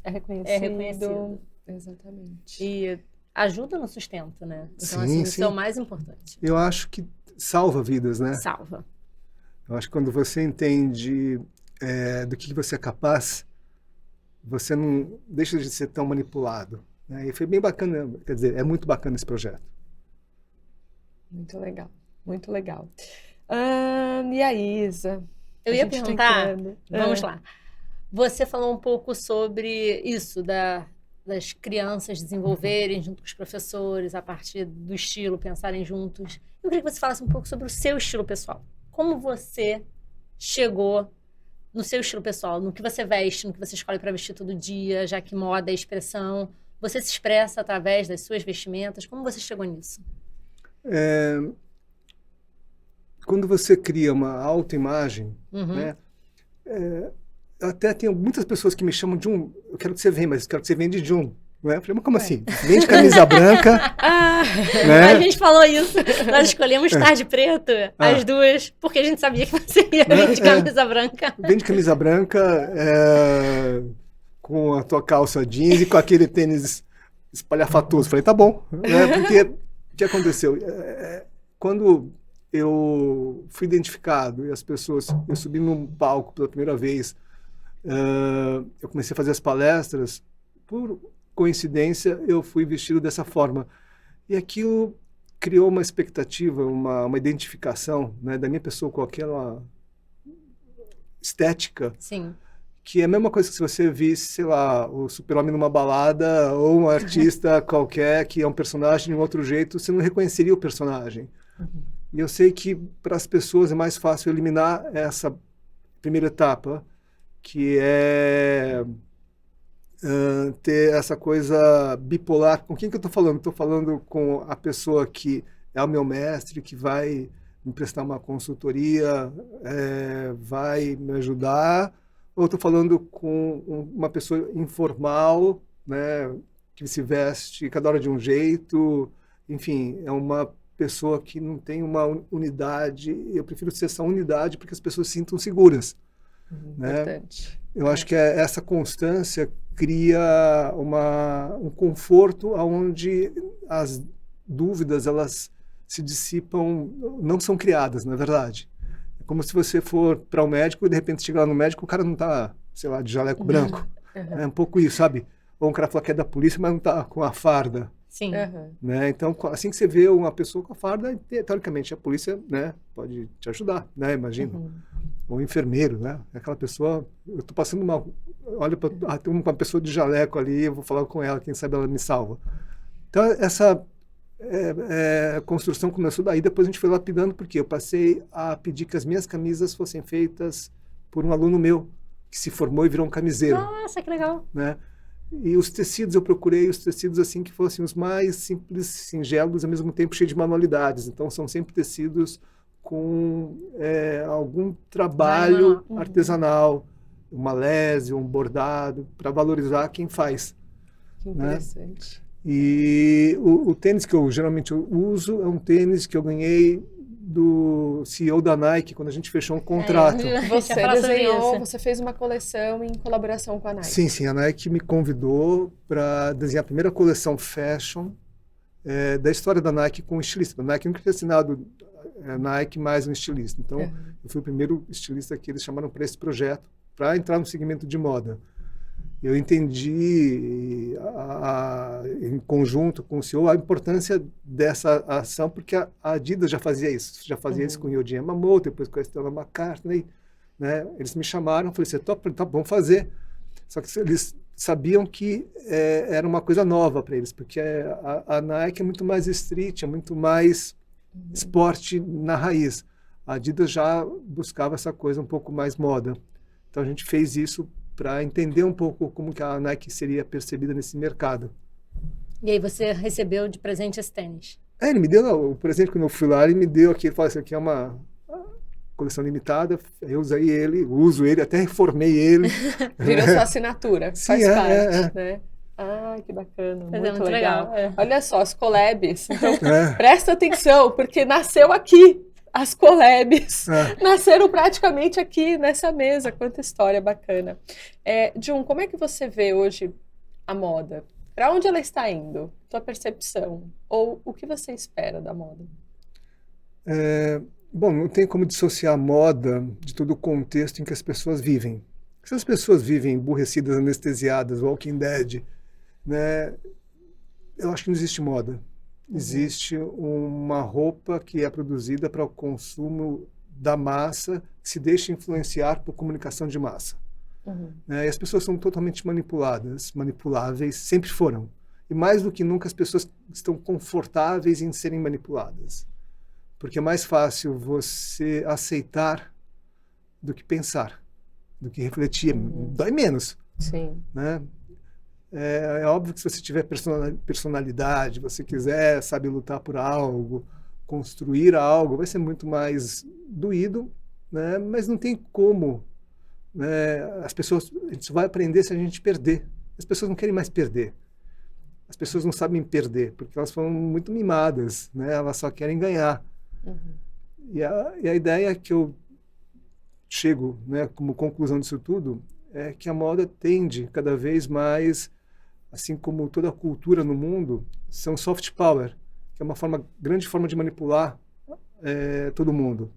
é reconhecido. Exatamente. E ajuda no sustento, né? Então, sim, isso é o mais importante. Eu acho que salva vidas, né? Salva. Eu acho que quando você entende do que você é capaz, você não deixa de ser tão manipulado. Né? E foi bem bacana, quer dizer, é muito bacana esse projeto. Muito legal, muito legal. E a Isa? Eu ia perguntar, vamos lá. Você falou um pouco sobre isso, das crianças desenvolverem junto com os professores, a partir do estilo, pensarem juntos. Eu queria que você falasse um pouco sobre o seu estilo pessoal. Como você chegou no seu estilo pessoal, no que você veste, no que você escolhe para vestir todo dia, já que moda é expressão. Você se expressa através das suas vestimentas. Como você chegou nisso? Quando você cria uma autoimagem, né, até tem muitas pessoas que me chamam de eu quero que você venha, mas eu quero que você venha de Jun. Não é? Eu falei, mas como assim? Vem de camisa branca. Né? A gente falou isso. Nós escolhemos estar de preto, as duas, porque a gente sabia que você ia vir de camisa branca. Vem de camisa branca, com a tua calça jeans e com aquele tênis espalhafatoso. Falei, tá bom. Né? Porque o que aconteceu? Quando eu fui identificado e eu subi num palco pela primeira vez, eu comecei a fazer as palestras, por coincidência eu fui vestido dessa forma. E aquilo criou uma expectativa, uma identificação, né, da minha pessoa com aquela estética. Sim. Que é a mesma coisa que se você visse, sei lá, o Super-Homem numa balada ou um artista qualquer que é um personagem de um outro jeito, você não reconheceria o personagem. E eu sei que para as pessoas é mais fácil eliminar essa primeira etapa, que é ter essa coisa bipolar. Com quem que eu estou falando? Estou falando com a pessoa que é o meu mestre, que vai me prestar uma consultoria, vai me ajudar, ou estou falando com uma pessoa informal, né, que se veste cada hora de um jeito, enfim, é uma pessoa que não tem uma unidade. Eu prefiro ser essa unidade porque as pessoas se sintam seguras. Né? Importante. Eu acho que essa constância cria um conforto onde as dúvidas elas se dissipam, não são criadas, na verdade. É como se você for para o médico e de repente chega lá no médico, o cara não está, sei lá, de jaleco branco. É um pouco isso, sabe? Ou um cara fala que é da polícia, mas não está com a farda. Sim. Né? Então, assim que você vê uma pessoa com a farda, teoricamente a polícia, né, pode te ajudar, né? Imagina. Ou enfermeiro, né? Aquela pessoa, eu estou passando mal, olha, tem uma pessoa de jaleco ali, eu vou falar com ela, quem sabe ela me salva. Então, essa construção começou daí, depois a gente foi lapidando, porque eu passei a pedir que as minhas camisas fossem feitas por um aluno meu, que se formou e virou um camiseiro. Nossa, que legal. Né? E os tecidos, eu procurei os tecidos assim que fossem os mais simples, singelos, ao mesmo tempo cheios de manualidades. Então, são sempre tecidos com algum trabalho artesanal, uma lese, um bordado, para valorizar quem faz. Que interessante. Né? E o tênis que eu geralmente uso é um tênis que eu ganhei do CEO da Nike quando a gente fechou um contrato. Você desenhou, você fez uma coleção em colaboração com a Nike. Sim, a Nike me convidou para desenhar a primeira coleção fashion da história da Nike com um estilista. A Nike nunca tinha assinado Nike mais um estilista. Então, eu fui o primeiro estilista que eles chamaram para esse projeto, para entrar no segmento de moda. Eu entendi, em conjunto com o CEO, a importância dessa ação, porque a Adidas já fazia isso. Já fazia isso com o Yohji Yamamoto, depois com a Stella McCartney. Né? Eles me chamaram, eu falei assim, top, vamos fazer. Só que eles sabiam que era uma coisa nova para eles, porque a Nike é muito mais street, é muito mais esporte na raiz. A Adidas já buscava essa coisa um pouco mais moda. Então a gente fez isso para entender um pouco como que a Nike seria percebida nesse mercado. E aí você recebeu de presente esse tênis? Ele me deu o presente quando eu fui lá, ele me deu aqui, ele falou assim, aqui é uma coleção limitada, eu usei ele, uso ele, até reformei ele. Virou sua assinatura, Sim, faz parte, né? Ah, que bacana, muito legal. Olha só, as collabs, então presta atenção, porque nasceu aqui. As collabs nasceram praticamente aqui nessa mesa. Quanta história bacana. Jun, como é que você vê hoje a moda? Para onde ela está indo? Tua percepção? Ou o que você espera da moda? Bom, não tem como dissociar a moda de todo o contexto em que as pessoas vivem. Se as pessoas vivem emburrecidas, anestesiadas, Walking Dead, né, eu acho que não existe moda. Existe uma roupa que é produzida para o consumo da massa, que se deixa influenciar por comunicação de massa. E as pessoas são totalmente manipuláveis, sempre foram. E mais do que nunca as pessoas estão confortáveis em serem manipuladas. Porque é mais fácil você aceitar do que pensar, do que refletir. Dói menos. Sim. Né? É óbvio que se você tiver personalidade, você quiser, sabe, lutar por algo, construir algo, vai ser muito mais doído, né? Mas não tem como. Né? A gente só vai aprender se a gente perder. As pessoas não querem mais perder. As pessoas não sabem perder, porque elas foram muito mimadas, né? Elas só querem ganhar. E a ideia que eu chego, né, como conclusão disso tudo é que a moda tende cada vez mais, assim como toda a cultura no mundo, são soft power, que é uma grande forma de manipular todo mundo.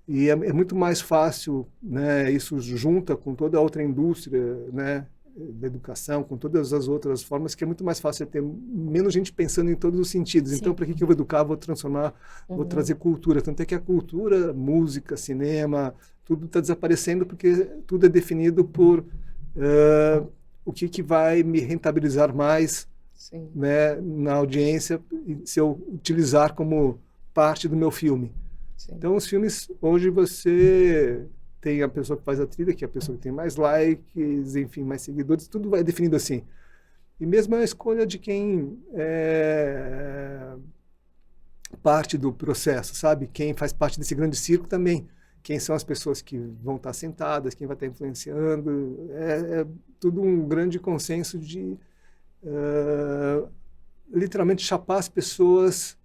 E é muito mais fácil, né, isso junta com toda a outra indústria, né, da educação, com todas as outras formas, que é muito mais fácil ter menos gente pensando em todos os sentidos. Sim. Então, para que eu vou educar, vou transformar, vou trazer cultura. Tanto é que a cultura, música, cinema, tudo está desaparecendo porque tudo é definido por o que vai me rentabilizar mais, né, na audiência, se eu utilizar como parte do meu filme. Sim. Então, os filmes, hoje você tem a pessoa que faz a trilha, que é a pessoa que tem mais likes, enfim, mais seguidores, tudo vai definido assim. E mesmo a escolha de quem é parte do processo, sabe? Quem faz parte desse grande circo também. Quem são as pessoas que vão estar sentadas, quem vai estar influenciando. É tudo um grande consenso de literalmente chapar as pessoas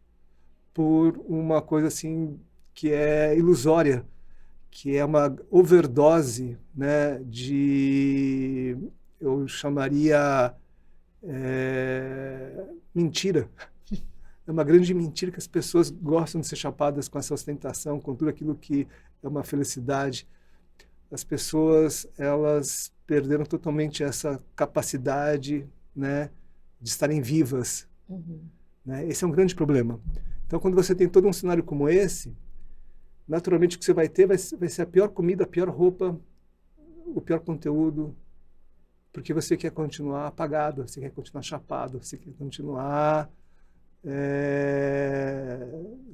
por uma coisa assim que é ilusória, que é uma overdose, né, eu chamaria mentira. É uma grande mentira que as pessoas gostam de ser chapadas com essa ostentação, com tudo aquilo que é uma felicidade. As pessoas, elas perderam totalmente essa capacidade, né, de estarem vivas. Né? Esse é um grande problema. Então, quando você tem todo um cenário como esse, naturalmente o que você vai ter vai ser a pior comida, a pior roupa, o pior conteúdo, porque você quer continuar apagado, você quer continuar chapado, você quer continuar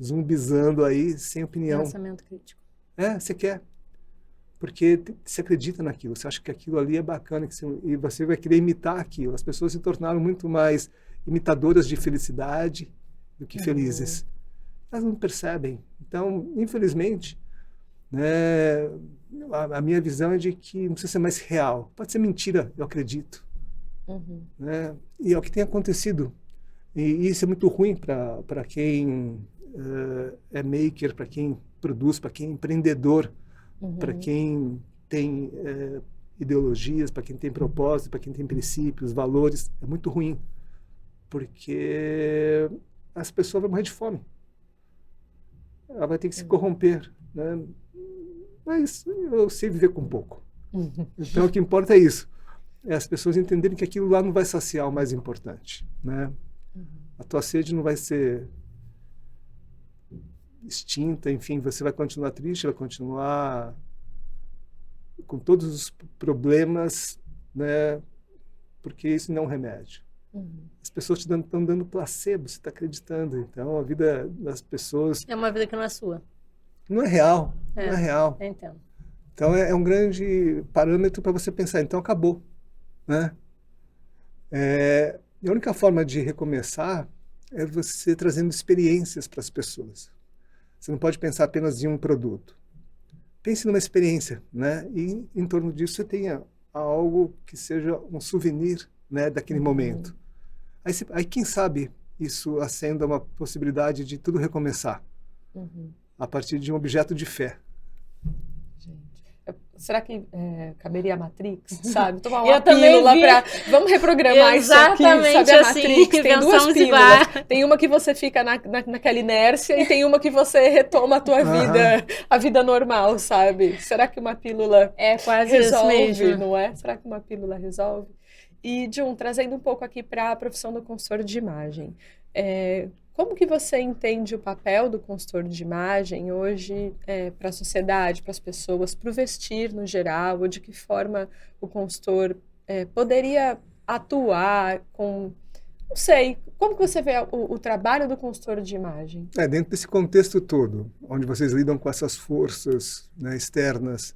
zumbizando aí, sem opinião. Pensamento crítico. Você quer. Porque você acredita naquilo, você acha que aquilo ali é bacana, e você vai querer imitar aquilo. As pessoas se tornaram muito mais imitadoras de felicidade do que felizes. Elas não percebem. Então, infelizmente, né, a minha visão é de que não precisa ser mais real. Pode ser mentira, eu acredito. Né? E é o que tem acontecido. E isso é muito ruim para quem é maker, para quem produz, para quem é empreendedor, para quem tem ideologias, para quem tem propósito, para quem tem princípios, valores. É muito ruim, porque as pessoas vão morrer de fome. Ela vai ter que se corromper, né? Mas eu sei viver com pouco. Então o que importa é isso. É as pessoas entenderem que aquilo lá não vai saciar o mais importante, né? A tua sede não vai ser extinta, enfim, você vai continuar triste, vai continuar com todos os problemas, né? Porque isso não é um remédio. As pessoas estão dando placebo, você está acreditando. Então, a vida das pessoas... É uma vida que não é sua. Não é real, não é real. Eu entendo. Então, é um grande parâmetro para você pensar, então acabou, né? A única forma de recomeçar é você trazendo experiências para as pessoas. Você não pode pensar apenas em um produto. Pense numa experiência, né? E em torno disso você tenha algo que seja um souvenir, né, daquele momento. Aí, quem sabe, isso acenda uma possibilidade de tudo recomeçar. A partir de um objeto de fé. Será que caberia a Matrix, sabe? Tomar Eu uma pílula para... Vamos reprogramar Exatamente, isso aqui, sabe? A assim, Matrix tem duas pensamos pílulas. igual. Tem uma que você fica naquela inércia e tem uma que você retoma a tua vida, a vida normal, sabe? Será que uma pílula quase resolve, isso mesmo. não é? Será que uma pílula resolve? E, Jun, trazendo um pouco aqui para a profissão do consultor de imagem. Como que você entende o papel do consultor de imagem hoje para a sociedade, para as pessoas, para o vestir no geral, ou de que forma o consultor poderia atuar com... Não sei, como que você vê o trabalho do consultor de imagem? Dentro desse contexto todo, onde vocês lidam com essas forças, né, externas,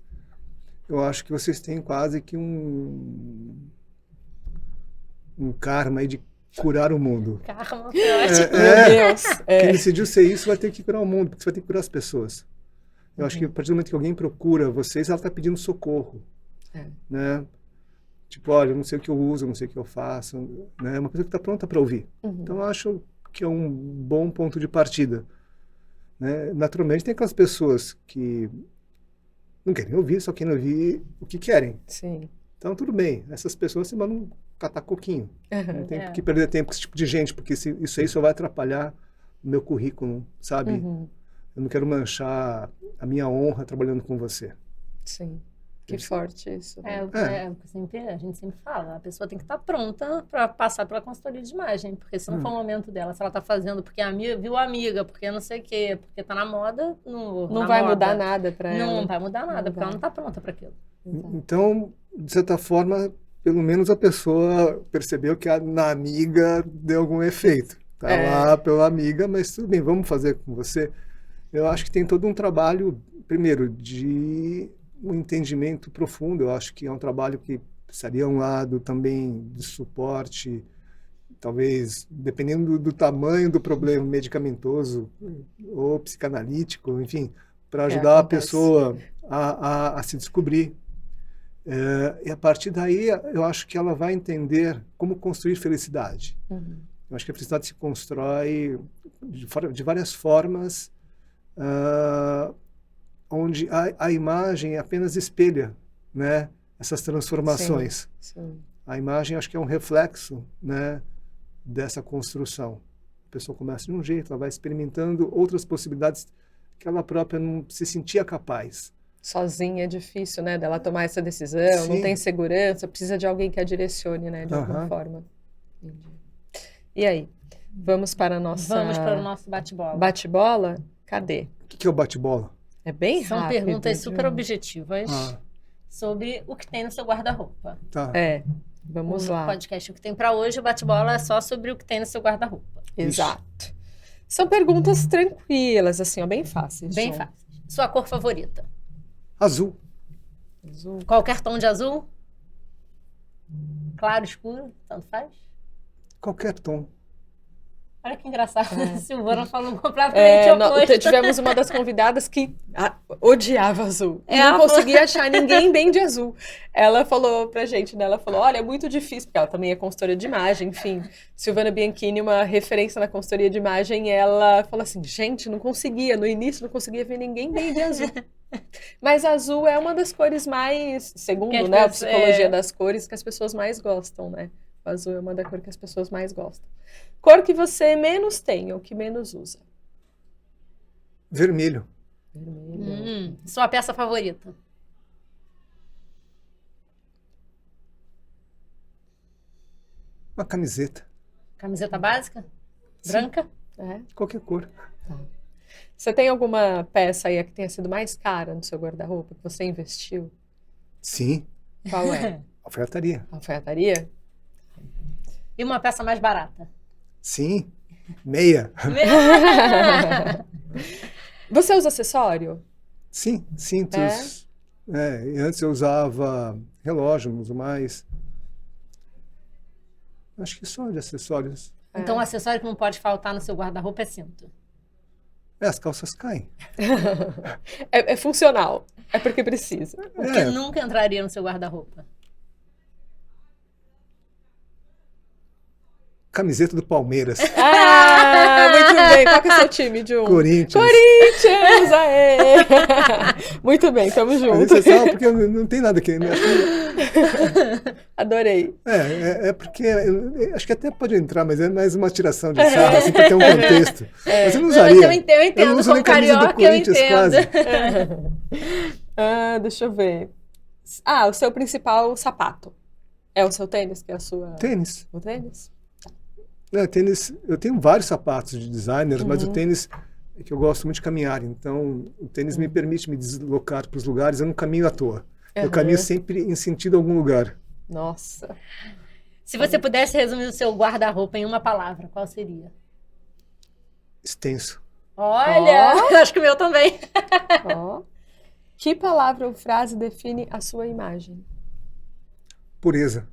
eu acho que vocês têm quase que um karma aí de curar o mundo. Karma, foi ótimo. Meu Deus. Quem decidiu ser isso vai ter que curar o mundo, porque você vai ter que curar as pessoas. Eu acho que a partir do momento que alguém procura vocês, ela está pedindo socorro. Né? Tipo, olha, eu não sei o que eu uso, eu não sei o que eu faço. Né? É uma pessoa que está pronta para ouvir. Então, eu acho que é um bom ponto de partida. Né? Naturalmente, tem aquelas pessoas que não querem ouvir, só querem ouvir o que querem. Sim. Então, tudo bem. Essas pessoas se mandam catar coquinho. Não tem que perder tempo com esse tipo de gente, porque isso aí só vai atrapalhar o meu currículo, sabe? Eu não quero manchar a minha honra trabalhando com você. Sim. Que forte isso. A gente sempre fala, a pessoa tem que estar pronta para passar pela consultoria de imagem, porque se não for o momento dela, se ela está fazendo porque a amiga viu a amiga, porque não sei o quê, porque está na moda, não vai mudar nada para ela. Não vai mudar nada, porque ela não está pronta para aquilo. Então, de certa forma, pelo menos a pessoa percebeu que na amiga deu algum efeito. Tá lá pela amiga, mas tudo bem, vamos fazer com você. Eu acho que tem todo um trabalho, primeiro, de um entendimento profundo. Eu acho que é um trabalho que precisaria um lado também de suporte, talvez, dependendo do tamanho do problema medicamentoso ou psicanalítico, enfim, para ajudar a pessoa a se descobrir. E a partir daí, eu acho que ela vai entender como construir felicidade. Eu acho que a felicidade se constrói de várias formas, onde a imagem apenas espelha, né, essas transformações. Sim. A imagem, acho que é um reflexo, né, dessa construção. A pessoa começa de um jeito, ela vai experimentando outras possibilidades que ela própria não se sentia capaz. Sozinha é difícil, né, dela tomar essa decisão, não tem segurança, precisa de alguém que a direcione, né, de alguma forma. Entendi. E aí? Vamos para o nosso bate-bola. Bate-bola? Cadê? O que é o bate-bola? É bem São rápido. perguntas super objetivas sobre o que tem no seu guarda-roupa. Tá. Vamos lá. O podcast O que tem para hoje, o bate-bola é só sobre o que tem no seu guarda-roupa. Exato. São perguntas tranquilas, assim, ó, bem fáceis. Bem fáceis. Sua cor favorita? Azul. Azul. Qualquer tom de azul? Claro, escuro? Tanto faz? Qualquer tom. Olha que engraçado. Silvana falou completamente oposto. Tivemos uma das convidadas que odiava azul. Não conseguia achar ninguém bem de azul. Ela falou pra gente, né? Ela falou, olha, é muito difícil, porque ela também é consultora de imagem, enfim. Silvana Bianchini, uma referência na consultoria de imagem, ela falou assim, gente, não conseguia, no início não conseguia ver ninguém bem de azul. Mas azul é uma das cores mais, segundo, né, a psicologia das cores, que as pessoas mais gostam, né? O azul é uma das cores que as pessoas mais gostam. Cor que você menos tem ou que menos usa? Vermelho. Vermelho. Sua peça favorita? Uma camiseta. Camiseta básica? Branca? Qualquer cor. Tá. Você tem alguma peça aí que tenha sido mais cara no seu guarda-roupa, que você investiu? Sim. Qual é? Alfaiataria. Alfaiataria? E uma peça mais barata? Sim. Meia. Você usa acessório? Sim, cintos. Antes eu usava relógio, não uso mais. Acho que só de acessórios. Então, o acessório que não pode faltar no seu guarda-roupa é cinto. As calças caem. É funcional. É porque precisa. O que nunca entraria no seu guarda-roupa? Camiseta do Palmeiras. Muito bem. Qual que é o seu time, Jun? Corinthians. Corinthians, aê! Muito bem, tamo junto. Você sabe porque não tem nada aqui. Né? Adorei. É porque, acho que até pode entrar, mas é mais uma tiração de sarro, assim, para ter um contexto. Mas eu não usaria. Eu entendo. Eu não uso nem camisa do Corinthians, quase. Deixa eu ver. O seu principal sapato. É o seu tênis, que é a sua... Tênis. O tênis? Tênis, eu tenho vários sapatos de designers, mas o tênis é que eu gosto muito de caminhar, então o tênis me permite me deslocar para os lugares, eu não caminho à toa. Eu caminho sempre em sentido a algum lugar. Nossa. Se você pudesse resumir o seu guarda-roupa em uma palavra, qual seria? Extenso. Olha, acho que o meu também. Que palavra ou frase define a sua imagem? Pureza.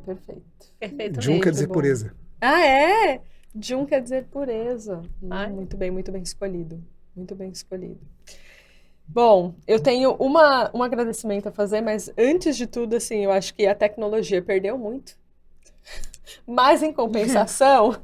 Perfeito. Perfeito. Jun quer dizer pureza. É? Jun quer dizer pureza. Muito bem escolhido. Muito bem escolhido. Bom, eu tenho um agradecimento a fazer, mas antes de tudo, assim, eu acho que a tecnologia perdeu muito. Mas, em compensação,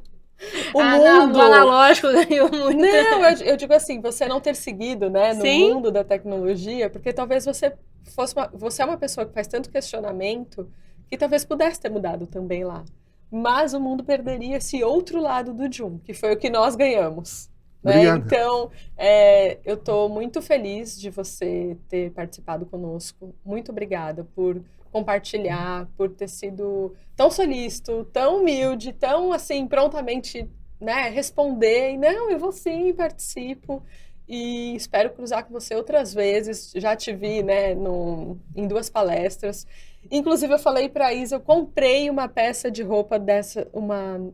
o mundo... O analógico ganhou muito. Não, eu digo assim, você não ter seguido, né, no mundo da tecnologia, porque talvez você é uma pessoa que faz tanto questionamento que talvez pudesse ter mudado também lá. Mas o mundo perderia esse outro lado do Jun, que foi o que nós ganhamos. Né? Então, eu estou muito feliz de você ter participado conosco. Muito obrigada por compartilhar, por ter sido tão solícito, tão humilde, tão assim, prontamente, né, responder. E não, eu vou sim, participo. E espero cruzar com você outras vezes. Já te vi, né, em 2 palestras. Inclusive, eu falei pra Isa, eu comprei uma peça de roupa dessa,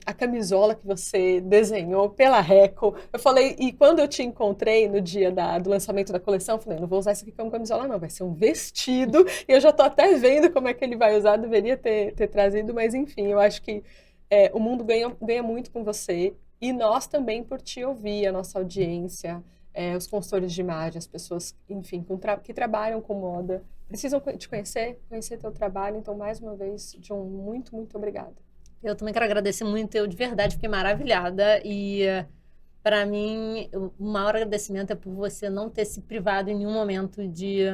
a camisola que você desenhou pela Reco. Eu falei, e quando eu te encontrei no dia do lançamento da coleção, eu falei, não vou usar isso aqui como camisola não, vai ser um vestido. E eu já tô até vendo como é que ele vai usar, deveria ter trazido, mas enfim, eu acho que o mundo ganha muito com você. E nós também por te ouvir, a nossa audiência, os consultores de imagem, as pessoas, enfim, que trabalham com moda, precisam te conhecer teu trabalho. Então, mais uma vez, Jun, muito, muito obrigada. Eu também quero agradecer muito, eu de verdade fiquei maravilhada e para mim o maior agradecimento é por você não ter se privado em nenhum momento de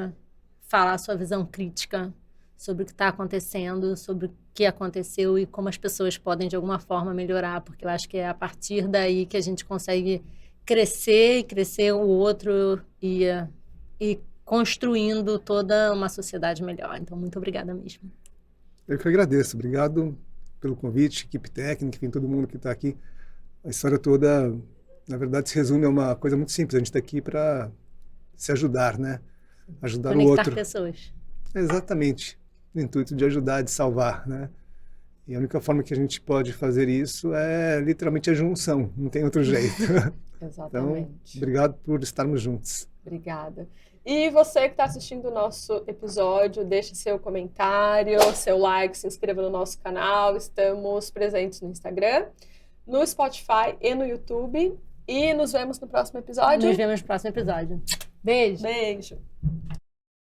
falar a sua visão crítica sobre o que está acontecendo, sobre o que aconteceu e como as pessoas podem de alguma forma melhorar, porque eu acho que é a partir daí que a gente consegue crescer o outro e construindo toda uma sociedade melhor. Então, muito obrigada mesmo. Eu que agradeço. Obrigado pelo convite, equipe técnica, enfim, todo mundo que está aqui. A história toda, na verdade, se resume a uma coisa muito simples. A gente está aqui para se ajudar, né? Ajudar o outro. Conectar pessoas. Exatamente. No intuito de ajudar, de salvar, né? E a única forma que a gente pode fazer isso é literalmente a junção. Não tem outro jeito. Exatamente. Então, obrigado por estarmos juntos. Obrigada. E você que está assistindo o nosso episódio, deixe seu comentário, seu like, se inscreva no nosso canal. Estamos presentes no Instagram, no Spotify e no YouTube. E nos vemos no próximo episódio. Nos vemos no próximo episódio. Beijo. Beijo.